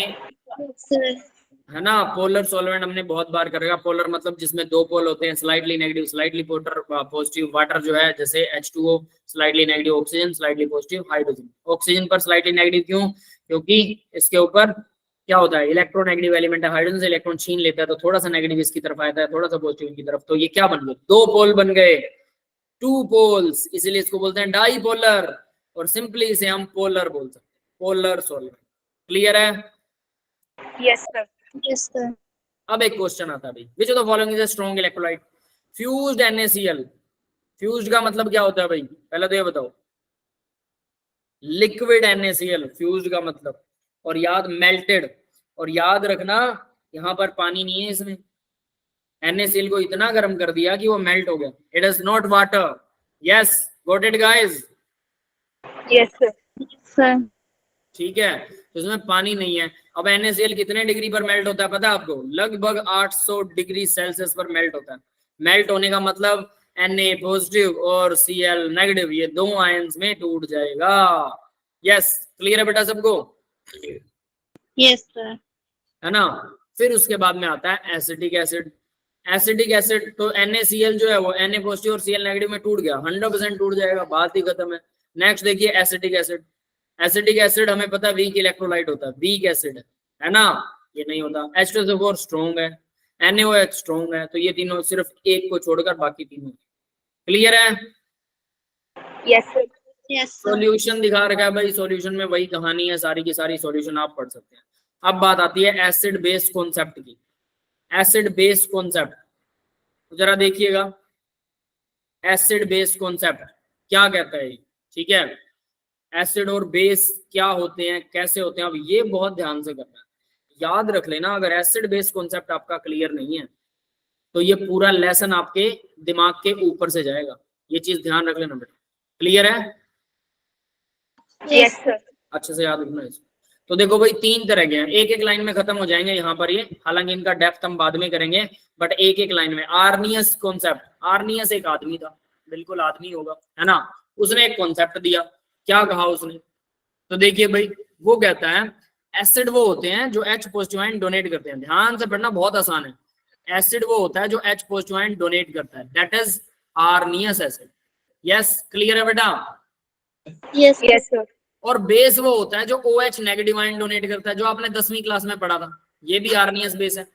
है ना पोलर सॉल्वेंट हमने बहुत बार करेगा. पोलर मतलब जिसमें दो पोल होते हैं, slightly negative slightly positive. Water जो है जैसे H2O slightly negative, oxygen slightly positive, hydrogen. Oxygen पर स्लाइटली नेगेटिव क्यों? क्योंकि इसके ऊपर क्या होता है? इलेक्ट्रोनेगेटिव एलिमेंट है, हाइड्रोजन से इलेक्ट्रॉन छीन लेता है तो थोड़ा सा नेगेटिव इसकी तरफ आता है, थोड़ा सा पॉजिटिव इनकी तरफ. तो ये क्या बन गए? दो पोल बन गए, टू पोल्स. इसीलिए इसको बोलते हैं डाईपोलर, और सिंपली इसे हम पोलर बोल सकते हैं, पोलर सॉल्वेंट. क्लियर है? Yes sir. Yes sir. अब एक क्वेश्चन आता है भाई, which of the following is a strong electrolyte? Fused NaCl. Fused का मतलब क्या होता है भाई? पहले तो ये बताओ. लिक्विड NaCl फ्यूज्ड का मतलब. और याद मेल्टेड, और याद रखना यहाँ पर पानी नहीं है इसमें. NaCl को इतना गर्म कर दिया कि वो मेल्ट हो गया. It is not water. Yes, got it guys? Yes sir. Sir. ठीक है. तो इसमें पानी नहीं है. अब NaCl कितने डिग्री पर मेल्ट होता है पता है आपको? लगभग 800 डिग्री सेल्सियस पर मेल्ट होता है. मेल्ट होने का मतलब Na पॉजिटिव और Cl नेगेटिव, ये दो आयंस में टूट जाएगा. यस, क्लियर है बेटा सबको? Yes sir. है ना. फिर उसके बाद में आता है एसिटिक एसिड. एसिटिक एसिड तो NaCl जो है वो Na पॉजिटिव और Cl नेगेटिव में टूट गया, 100% टूट जाएगा, बात ही खत्म है. नेक्स्ट देखिए एसिटिक एसिड. एसिटिक एसिड हमें पता है वीक इलेक्ट्रोलाइट होता है, वीक एसिड है ना. ये नहीं होता. H2SO4 स्ट्रॉन्ग है, NaOH स्ट्रॉन्ग है. तो ये तीनों सिर्फ एक को छोड़कर बाकी तीनों. क्लियर है? Yes sir. Yes sir. Solution दिखा रखा है भाई. सॉल्यूशन में वही कहानी है, सारी की सारी सॉल्यूशन आप पढ़ सकते हैं. अब बात आती है एसिड बेस कॉन्सेप्ट की. एसिड बेस कॉन्सेप्ट तो जरा देखिएगा. एसिड बेस कॉन्सेप्ट क्या कहता है? ठीक है. एसिड और बेस क्या होते हैं, कैसे होते हैं, अब ये बहुत ध्यान से करना है. याद रख लेना, अगर एसिड बेस कॉन्सेप्ट आपका क्लियर नहीं है तो ये पूरा लेसन आपके दिमाग के ऊपर से जाएगा. ये चीज ध्यान रख लेना बेटा. क्लियर है? Yes sir. अच्छे से याद रखना इसको. तो देखो भाई तीन तरह के हैं, एक एक लाइन में खत्म हो जाएंगे यहाँ पर ये. हालांकि इनका डेप्थ हम बाद में करेंगे, बट एक एक लाइन में. Arrhenius concept. आर्नियस एक आदमी था, बिल्कुल आदमी होगा, है ना. उसने एक कॉन्सेप्ट दिया. क्या कहा उसने? तो देखिए भाई, वो कहता है एसिड वो होते हैं जो H पॉजिटिव आयन डोनेट करते हैं. ध्यान से पढ़ना, बहुत आसान है. एसिड वो होता है जो H पॉजिटिव आयन डोनेट करता है, that is Arrhenius acid. Yes, clear है बेटा? यस. Yes sir. और बेस वो होता है जो OH नेगेटिव आयन डोनेट करता है, जो आपने 10वीं क्लास में पढ़ा था. ये भी आर्नियस बेस है.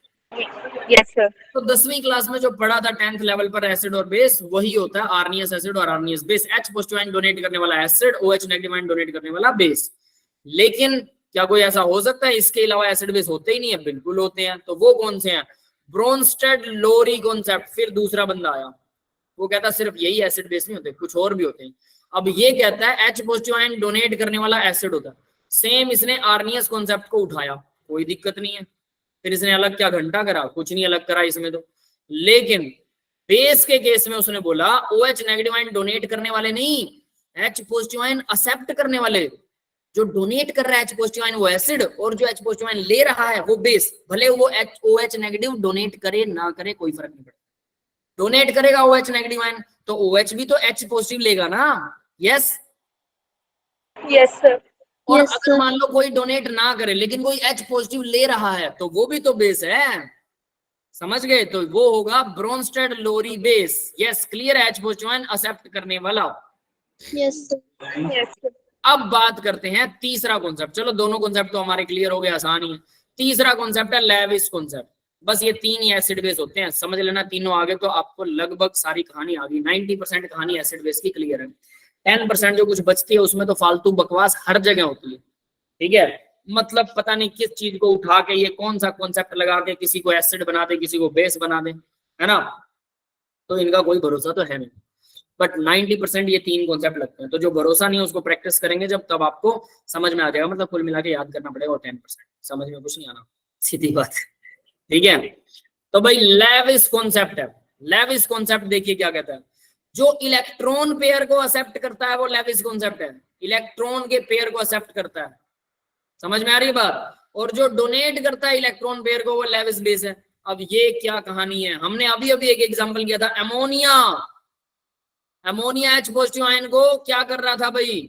Yes sir. तो 10वीं क्लास में जो पढ़ा था 10th लेवल पर एसिड और बेस, वही होता है आर्नियस एसिड और Arrhenius base. H positive ion donate करने वाला acid, OH negative ion donate करने वाला बेस. लेकिन क्या कोई ऐसा हो सकता है इसके अलावा एसिड बेस होते ही नहीं है? बिल्कुल होते हैं. तो वो कौन से हैं? ब्रोंस्टेड लोरी कॉन्सेप्ट. फिर दूसरा बंदा आया, वो कहता सिर्फ यही एसिड बेस नहीं होते, कुछ और भी होते हैं. अब ये कहता है H पॉजिटिव आयन डोनेट करने वाला एसिड होता है। सेम इसने आर्नियस कॉन्सेप्ट को उठाया, कोई दिक्कत नहीं है। फिर इसने अलग क्या घंटा करा, कुछ नहीं अलग करा इसमें तो। लेकिन बेस के केस में उसने बोला OH नेगेटिव आयन डोनेट करने वाले नहीं, H पॉजिटिव आयन एक्सेप्ट करने वाले। जो डोनेट कर रहा है H पॉजिटिव आयन वो एसिड, और जो H पॉजिटिव आयन ले रहा है वो बेस। भले वो OH नेगेटिव डोनेट करे ना करे कोई फर्क नहीं पड़ता। डोनेट करेगा OH नेगेटिव आयन तो OH भी तो H पॉजिटिव लेगा ना। Yes yes sir. और अगर मान लो कोई डोनेट ना करे लेकिन कोई H पॉजिटिव ले रहा है तो वो भी तो बेस है, समझ गए? तो वो होगा ब्रोंस्टेड लोरी बेस। यस क्लियर है, H पॉजिटिव आयन एक्सेप्ट करने वाला। Yes yes. अब बात करते हैं तीसरा कॉन्सेप्ट। चलो दोनों कॉन्सेप्ट तो हमारे क्लियर हो गए, आसान ही है। तीसरा कॉन्सेप्ट है लेविस कॉन्सेप्ट। बस ये तीन ही एसिड बेस होते हैं, समझ लेना। तीनों आगे तो आपको लगभग सारी कहानी आ गई। 90% कहानी एसिड बेस की क्लियर है। 10% जो कुछ बचती है उसमें तो फालतू बकवास हर जगह होती है, ठीक है। मतलब पता नहीं किस चीज को उठा के ये कौन सा कॉन्सेप्ट लगा के किसी को एसिड बना दे, किसी को बेस बना दे, है ना। तो इनका कोई भरोसा तो है नहीं। बट 90% ये तीन कॉन्सेप्ट लगते हैं। तो जो भरोसा नहीं है उसको प्रैक्टिस करेंगे जब, तब आपको समझ में आ जाएगा। मतलब कुल मिला के याद करना पड़ेगा। और 10% समझ में कुछ नहीं आना, सीधी बात, ठीक है। तो भाई लेविस कॉन्सेप्ट है। लेविस कॉन्सेप्ट देखिए क्या कहता है। जो इलेक्ट्रॉन पेयर को एक्सेप्ट करता है वो लेविस कॉन्सेप्ट है। इलेक्ट्रॉन के पेयर को एक्सेप्ट करता है, समझ में आ रही बात। और जो डोनेट करता है इलेक्ट्रॉन पेयर को वो लेविस बेस है। अब ये क्या कहानी है, हमने अभी अभी एक एग्जांपल किया था। Ammonia, ammonia H positive ion को क्या कर रहा था भाई,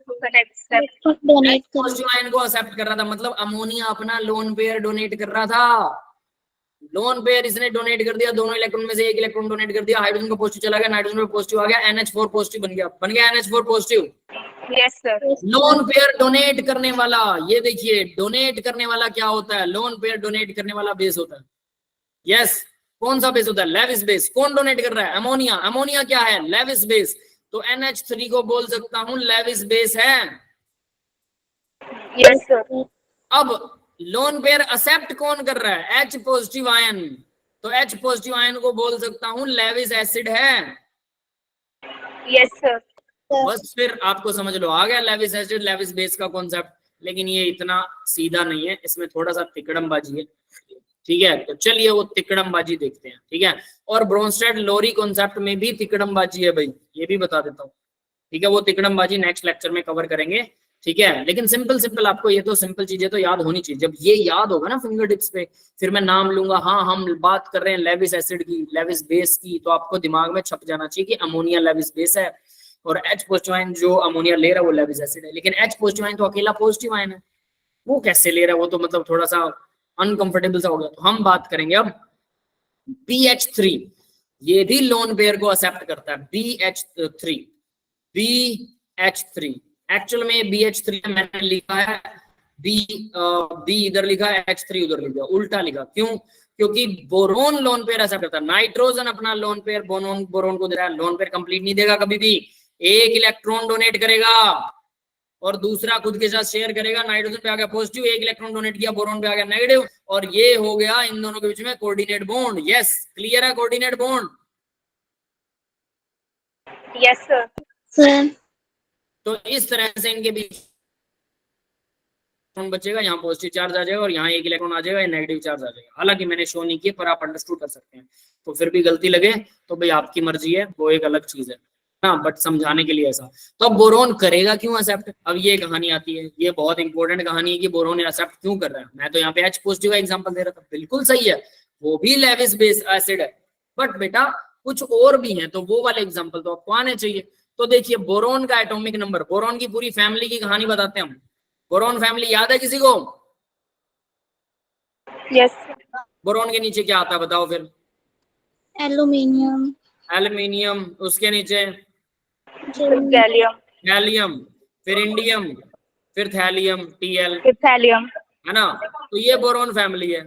डोनेट पॉजिटिव आयन को एक्सेप्ट कर रहा था। मतलब अमोनिया अपना लोन पेयर डोनेट कर रहा था। लोन पेयर इसने डोनेट कर दिया, दोनों इलेक्ट्रॉन में से एक इलेक्ट्रॉन डोनेट कर दिया, हाइड्रोजन को पॉजिटिव चला गया, नाइट्रोजन को पॉजिटिव आ गया, NH4 पॉजिटिव बन गया NH4 positive. Yes sir. Lone pair donate करने वाला, ये देखिए डोनेट करने वाला क्या होता है, लोन पेयर डोनेट करने वाला बेस होता है। यस कौन सा बेस होता है, लेविस बेस। कौन डोनेट कर रहा है, अमोनिया। अमोनिया क्या है, लेविस बेस। तो NH3 को बोल सकता हूं लेविस बेस है। Yes sir. अब लोन पेयर एक्सेप्ट कौन कर रहा है, H पॉजिटिव आयन। तो H पॉजिटिव आयन को बोल सकता हूं लेविस एसिड है। Yes sir. बस फिर आपको समझ लो, आ गया लेविस एसिड लेविस बेस का कॉन्सेप्ट। लेकिन ये इतना सीधा नहीं है, इसमें थोड़ा सा तिकड़मबाजी है, ठीक है। तो चलिए वो तिकड़मबाजी देखते हैं, ठीक है। और ब्रोंस्टेड लोरी कॉन्सेप्ट में भी तिकड़मबाजी है भाई, ये भी बता देता हूँ, ठीक है। वो तिकड़मबाजी नेक्स्ट लेक्चर में कवर करेंगे, ठीक है। लेकिन सिंपल सिंपल आपको ये तो सिंपल चीजें तो याद होनी चाहिए। जब ये याद होगा ना फिंगर टिप्स पे, फिर मैं नाम लूंगा, हाँ हम बात कर रहे हैं लेविस एसिड की, लेविस बेस की, तो आपको दिमाग में छप जाना चाहिए कि अमोनिया लेविस बेस है और H पॉजिटिव आयन जो अमोनिया ले रहा है वो लेविस एसिड है। लेकिन H पॉजिटिव आयन तो अकेला पॉजिटिव आयन है, वो कैसे ले रहा है, वो तो मतलब थोड़ा सा अनकंफर्टेबल सा हो गया। तो हम बात करेंगे अब BH3, ये भी लोन पेयर को एक्सेप्ट करता है। BH3 एक्चुअल में BH3 मैंने लिखा है B इधर लिखा है, H3 उधर लिखा, उल्टा लिखा। क्यों, क्योंकि बोरोन लोन पेयर एक्सेप्ट करता है। नाइट्रोजन अपना लोन पेयर बोरोन को दे रहा है। लोन पेयर कंप्लीट नहीं देगा कभी भी, एक इलेक्ट्रॉन डोनेट करेगा और दूसरा खुद के साथ शेयर करेगा। नाइट्रोजन पे आ गया पॉजिटिव, एक इलेक्ट्रॉन डोनेट किया, बोरोन पे आ गया नेगेटिव, और ये हो गया इन दोनों के बीच में कोऑर्डिनेट बॉन्ड। यस क्लियर है, कोऑर्डिनेट बॉन्ड। Yes sir. तो इस तरह से इनके बीच बचेगा, यहाँ पॉजिटिव चार्ज आ जाएगा और यहाँ एक इलेक्ट्रॉन आ जाएगा, नेगेटिव चार्ज आ जाएगा। हालांकि मैंने शो नहीं किया पर आप अंडरस्टूड कर सकते हैं। तो फिर भी गलती लगे तो भाई आपकी मर्जी है, वो एक अलग चीज है ना, बट समझाने के लिए ऐसा। तो अब बोरोन करेगा क्यों एक्सेप्ट, अब ये कहानी आती है। ये बहुत इंपॉर्टेंट कहानी है कि बोरोन एक्सेप्ट क्यों कर रहा है। मैं तो यहाँ पे H पॉजिटिव का एग्जांपल दे रहा था, बिल्कुल सही है, वो भी लेविस बेस एसिड है, बट बेटा कुछ और भी है, तो वो वाले एग्जाम्पल तो आपको आने चाहिए। तो देखिए बोरोन का एटॉमिक नंबर, बोरोन की पूरी फैमिली की कहानी बताते हैं हम। बोरोन फैमिली याद है किसी को? यस। बोरोन के नीचे क्या आता है बताओ फिर? एल्यूमिनियम। एल्यूमिनियम, उसके नीचे गैलियम। गैलियम, फिर इंडियम, फिर थैलियम Tl, थैलियम, है ना। तो ये बोरोन फैमिली है।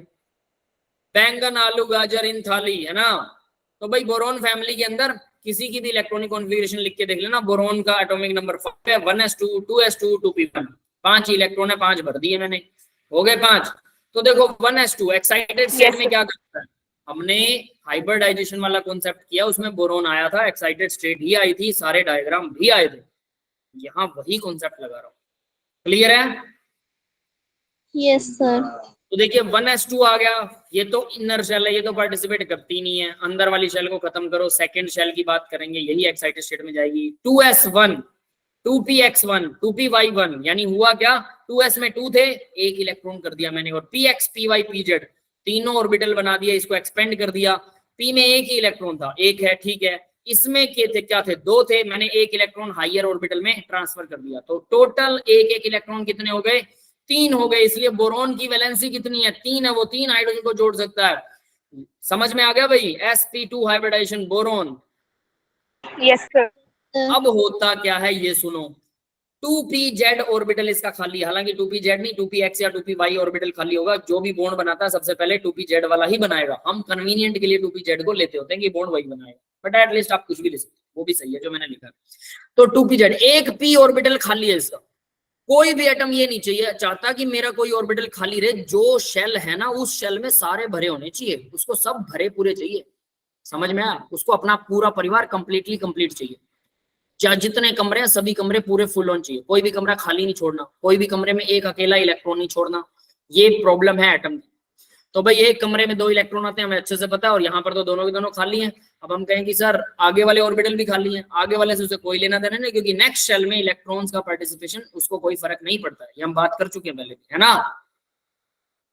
बैंगन आलू गाजर इन थाली, है ना। तो भाई बोरोन फैमिली के अंदर किसी की भी इलेक्ट्रॉनिक कॉन्फ़िगरेशन लिख के देख लेना। बोरोन का एटॉमिक नंबर 5 है, 1s2 2s2 2p1, 5 इलेक्ट्रॉन है, 5 भर दिए मैंने, हो गए 5। तो देखो 1s2 एक्साइटेड स्टेट में क्या करता है, हमने हाइब्रिडाइजेशन वाला कॉन्सेप्ट किया, उसमें बोरोन आया था, एक्साइटेड स्टेट ही आई थी, सारे डायग्राम भी आए थे, यहाँ वही कॉन्सेप्ट लगा रहा हूँ। क्लियर है? Yes sir. तो देखिए 1s2 आ गया, ये तो इनर शेल है, ये तो पार्टिसिपेट करती नहीं है, अंदर वाली शेल को खत्म करो, सेकंड शेल की बात करेंगे, यही एक्साइटेड स्टेट में जाएगी। 2s1 2px1 2py1, यानी हुआ क्या, 2s में 2 थे, एक इलेक्ट्रॉन कर दिया मैंने, और px py pz तीनों ऑर्बिटल बना दिया, इसको एक्सपेंड कर दिया। p में एक ही इलेक्ट्रॉन था, एक है, ठीक है, इसमें क्या थे, 2 थे, मैंने एक इलेक्ट्रॉन हायर ऑर्बिटल में ट्रांसफर कर दिया, तो टोटल एक एक इलेक्ट्रॉन कितने हो गए, 3 हो गए। इसलिए बोरोन की वैलेंसी कितनी है, 3 है, वो 3 हाइड्रोजन को जोड़ सकता है। समझ में आ गया भाई, sp2 hybridisation boron. Yes sir. अब होता क्या है ये सुनो, 2pz ऑर्बिटल इसका खाली, हालांकि 2pz नहीं 2px या 2py ऑर्बिटल खाली होगा, जो भी बॉन्ड बनाता है सबसे पहले 2pz वाला ही बनाएगा, हम कन्वीनियंट के लिए 2pz को लेते होते हैं कि बॉन्ड वही बनाएगा, बट एटलीस्ट आप कुछ भी ले सकते हो, वो भी सही है जो मैंने लिखा। तो 2pz, एक p ऑर्बिटल खाली है इसका, कोई भी एटम ये नहीं चाहिए चाहता कि मेरा कोई ऑर्बिटल खाली रहे, जो शेल है ना उस शेल में सारे भरे होने चाहिए, उसको सब भरे पूरे चाहिए। समझ में आया? उसको अपना पूरा परिवार कंप्लीटली कंप्लीट चाहिए, चाहे जितने कमरे हैं सभी कमरे पूरे फुल ऑन चाहिए, कोई भी कमरा खाली नहीं छोड़ना, कोई भी कमरे में एक अकेला इलेक्ट्रॉन नहीं छोड़ना, ये प्रॉब्लम है एटम की। तो भाई एक कमरे में 2 इलेक्ट्रॉन आते हैं, हमें अच्छे से पता है, और यहाँ पर तो दोनों के दोनों खाली हैं। अब हम कहें कि सर आगे वाले ऑर्बिटल भी खाली हैं, आगे वाले से उसे कोई लेना देना नहीं, क्योंकि नेक्स्ट शेल में इलेक्ट्रॉन्स का पार्टिसिपेशन उसको कोई फर्क नहीं पड़ता है, ये हम बात कर चुके हैं पहले, है ना।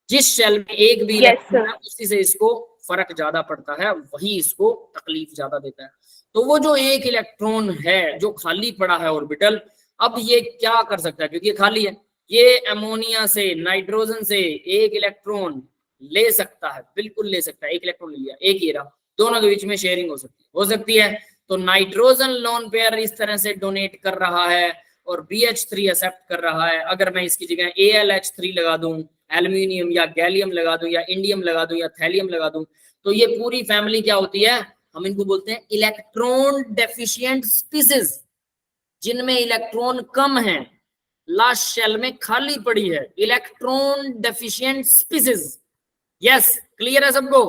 जिस शेल में एक भी इलेक्ट्रॉन है उसी से इसको फर्क ज्यादा पड़ता है, वही इसको तकलीफ ज्यादा देता है। तो वो जो एक इलेक्ट्रॉन है जो खाली पड़ा है ऑर्बिटल, अब ये क्या कर सकता है, क्योंकि ये खाली है, ये अमोनिया से नाइट्रोजन से एक इलेक्ट्रॉन ले सकता है, बिल्कुल ले सकता है, एक इलेक्ट्रॉन ले लिया, एक ही रहा, दोनों के बीच में शेयरिंग हो सकती है। तो नाइट्रोजन लोन पेयर इस तरह से डोनेट कर रहा है और BH3 एक्सेप्ट कर रहा है। अगर मैं इसकी जगह AlH3 लगा दूं, एल्यूमिनियम या गैलियम लगा दूं या इंडियम लगा दूं या थैलियम लगा दूं, तो ये पूरी फैमिली क्या होती है, हम इनको बोलते हैं इलेक्ट्रॉन डेफिशिएंट स्पीसीज, जिनमें इलेक्ट्रॉन कम है, लास्ट शेल में खाली पड़ी है, electron deficient species. Yes, clear है सबको?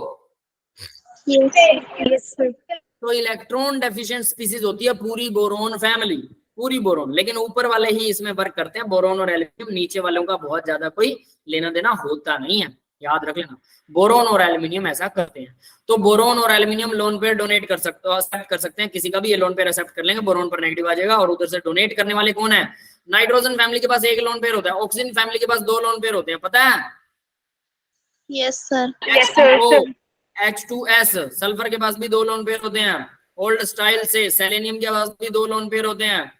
Yes sir. तो इलेक्ट्रॉन डेफिशिएंट स्पीसीज होती है पूरी बोरोन फैमिली, पूरी बोरोन, लेकिन ऊपर वाले ही इसमें वर्क करते हैं, बोरोन और एल्यूमिनियम, नीचे वालों का बहुत ज्यादा कोई लेना देना होता नहीं है, याद रख लेना, बोरोन और एल्यूमिनियम ऐसा करते हैं। तो बोरोन और एल्यूमिनियम लोन पेयर डोनेट कर सकते हैं, किसी का भी ये लोन पेयर एक्सेप्ट कर लेंगे, बोरोन पर नेगेटिव आ जाएगा, और उधर से डोनेट करने वाले कौन है, नाइट्रोजन फैमिली के पास एक लोन पेयर होता है, ऑक्सीजन फैमिली के पास 2 लोन पेयर होते हैं, पता है? Yes sir. H2S, सल्फर के पास भी 2 लोन पेयर होते हैं, ओल्ड स्टाइल से सेलेनियम के पास भी 2 लोन पेयर होते हैं,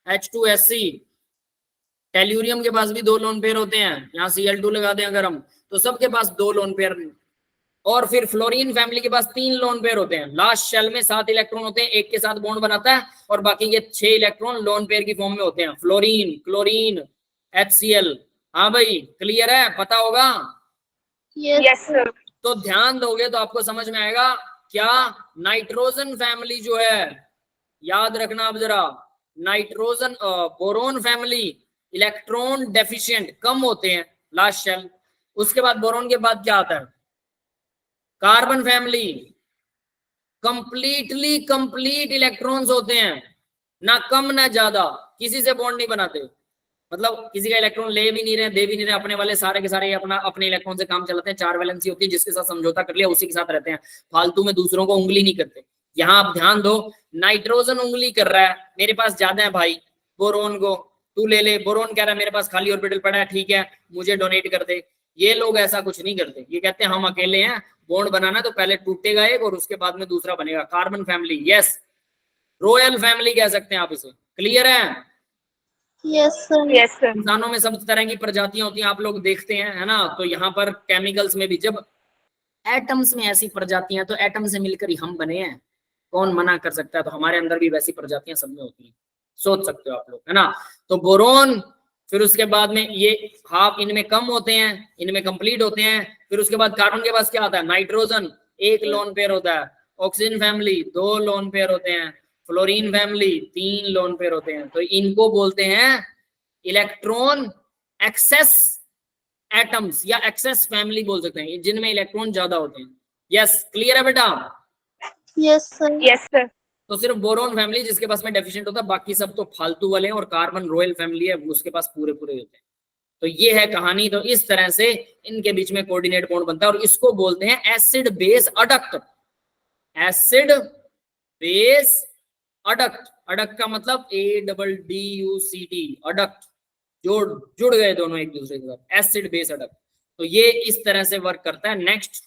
H2SC, टेल्यूरियम के पास भी 2 लोन पेयर होते हैं, यहाँ Cl2 लगा दें अगर हम, तो सबके पास 2 लोन पेयर। और फिर फ्लोरीन फैमिली के पास 3 लोन पेयर होते हैं, लास्ट शेल में 7 इलेक्ट्रॉन होते हैं, एक के साथ बॉन्ड बनाता है, और बाकी के 6 इलेक्ट्रॉन लोन पेयर की फॉर्म में होते हैं, फ्लोरीन, क्लोरीन, HCl। हाँ भाई, क्लियर है, पता होगा? Yes sir. तो ध्यान दोगे तो आपको समझ में आएगा क्या, नाइट्रोजन फैमिली जो है, याद रखना अब जरा, nitrogen boron family electron deficient, कम होते हैं लास्ट शेल। उसके बाद बोरोन के बाद क्या आता है, carbon family, completely complete electrons होते हैं, ना कम ना ज्यादा, किसी से बॉन्ड नहीं बनाते, मतलब किसी का इलेक्ट्रॉन ले भी नहीं रहे, दे भी नहीं रहे, अपने वाले सारे के सारे अपना अपने इलेक्ट्रॉन से काम चलाते हैं, 4 वैलेंसी होती है, जिसके साथ समझौता कर लिया उसी के साथ रहते हैं, फालतू में दूसरों को उंगली नहीं करते। यहाँ आप ध्यान दो, नाइट्रोजन उंगली कर रहा है, मेरे पास ज्यादा है भाई, बोरोन को तू ले ले, बोरोन कह रहा है मेरे पास खाली ऑर्बिटल पड़ा है, ठीक है मुझे डोनेट कर दे। ये लोग ऐसा कुछ नहीं करते, ये कहते हैं हम अकेले हैं, बॉन्ड बनाना तो पहले टूटेगा एक और उसके बाद में दूसरा बनेगा। Carbon family, yes, royal family कह सकते हैं आप इसे, क्लियर है? Yes sir. इंसानों में सब तरह की प्रजातियां होती हैं, आप लोग देखते हैं, है ना। तो यहाँ पर केमिकल्स में भी जब एटम्स में ऐसी प्रजातियां, तो एटम से मिलकर ही हम बने हैं, कौन मना कर सकता है। तो हमारे अंदर भी वैसी प्रजातियां सब में होती हैं, सोच सकते हो आप लोग, है ना। तो बोरोन, फिर उसके बाद में ये हाफ इनमें कम होते हैं, इनमें कंप्लीट होते हैं। फिर उसके बाद कार्बन के पास क्या आता है, नाइट्रोजन, 1 लोन पेयर होता है, ऑक्सीजन फैमिली 2 लोन पेयर होते हैं, फ्लोरीन फैमिली 3 लोन पेयर होते हैं। तो इनको बोलते हैं इलेक्ट्रॉन एक्सेस एटम्स या एक्सेस फैमिली बोल सकते हैं, जिनमें इलेक्ट्रॉन ज्यादा होते हैं। यस, क्लियर है बेटा? Yes sir. Yes sir. तो सिर्फ बोरोन फैमिली जिसके पास में डेफिशिएंट होता है, बाकी सब तो फालतू वाले हैं, और कार्बन रॉयल फैमिली है उसके पास पूरे पूरे होते हैं। तो ये है कहानी। तो इस तरह से इनके बीच में कोऑर्डिनेट बॉन्ड बनता है और इसको बोलते हैं acid base adduct. Acid base adduct. Adduct का मतलब ADDUCT, अडक्ट, जुड़ गए दोनों एक दूसरे के साथ, एसिड बेस अडक्ट। तो ये इस तरह से वर्क करता है। नेक्स्ट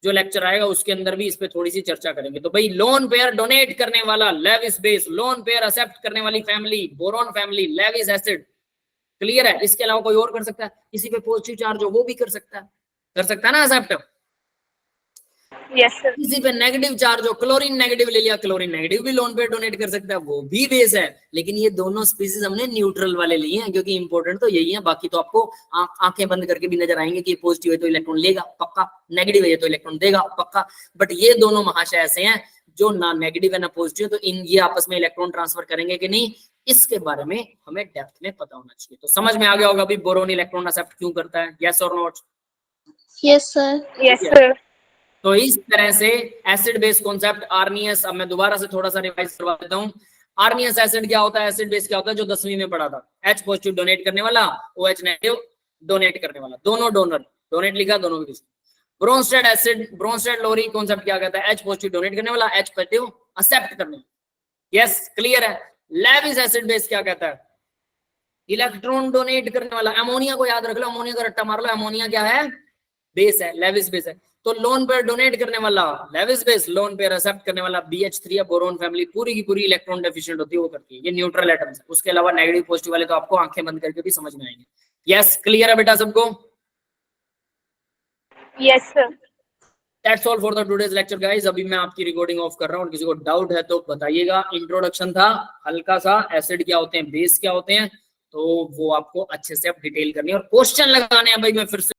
जो लेक्चर आएगा उसके अंदर भी इस पे थोड़ी सी चर्चा करेंगे। तो भाई लोन पेयर डोनेट करने वाला Lewis base, lone pair accept करने वाली family boron family, Lewis acid. Clear है? इसके अलावा कोई और कर सकता है? किसी पे पॉजिटिव चार्ज हो वो भी कर सकता है ना एक्सेप्ट? Yes sir. किसी पे नेगेटिव चार्ज हो, क्लोरीन नेगेटिव ले लिया, क्लोरीन नेगेटिव भी लोन पेयर डोनेट कर सकता है, वो भी बेस है। लेकिन ये दोनों स्पीसीज हमने न्यूट्रल वाले लिए हैं क्योंकि इंपॉर्टेंट तो यही है। बाकी तो आपको आंखें बंद करके भी नजर आएंगे कि पॉजिटिव है तो इलेक्ट्रॉन लेगा पक्का, नेगेटिव है तो इलेक्ट्रॉन देगा पक्का। बट ये दोनों महाशय ऐसे हैं जो ना नेगेटिव है ना पॉजिटिव, तो इन ये आपस में इलेक्ट्रॉन ट्रांसफर करेंगे कि नहीं, इसके बारे में हमें डेप्थ में पता होना चाहिए। तो समझ में आ गया होगा अभी बोरोन इलेक्ट्रॉन एक्सेप्ट क्यों करता है, यस और not? Yes sir. Yes sir. तो इस तरह से एसिड बेस कॉन्सेप्ट आर्नियस, अब मैं दोबारा से थोड़ा सा रिवाइज करवा देता हूं। आर्नियस एसिड क्या होता है, एसिड बेस क्या होता है, जो 10वीं में पढ़ा था। H पॉजिटिव डोनेट करने वाला, OH नेगेटिव डोनेट करने वाला, दोनों डोनर, डोनेट लिखा दोनों के बीच। ब्रोंस्टेड एसिड, ब्रोंस्टेड लोरी कॉन्सेप्ट क्या कहता है, H पॉजिटिव डोनेट करने वाला, H पॉजिटिव एक्सेप्ट करने वाला। यस, क्लियर है? लेविस एसिड बेस क्या कहता है, इलेक्ट्रॉन डोनेट करने वाला। अमोनिया को याद रख लो, अमोनिया का रट्टा मार लो, अमोनिया क्या है, बेस है, लेविस बेस है। तो लोन पेयर डोनेट करने वाला Lewis base, lone pair accept करने वाला BH3 या बोरोन फैमिली पूरी की पूरी इलेक्ट्रॉन डेफिशिएंट होती है, वो करती है। ये न्यूट्रल एटम्स है। उसके अलावा नेगेटिव पॉजिटिव वाले तो आपको आंखें बंद करके भी समझ में आएंगे। यस, क्लियर है बेटा सबको? Yes sir. That's all for the today's lecture guys. अभी मैं आपकी रिकॉर्डिंग ऑफ कर रहा हूँ और किसी को डाउट है तो बताइएगा। इंट्रोडक्शन था हल्का सा, एसिड क्या होते हैं, बेस क्या होते हैं, तो वो आपको अच्छे से अब डिटेल करनी है और क्वेश्चन लगाने हैं। भाई मैं फिर से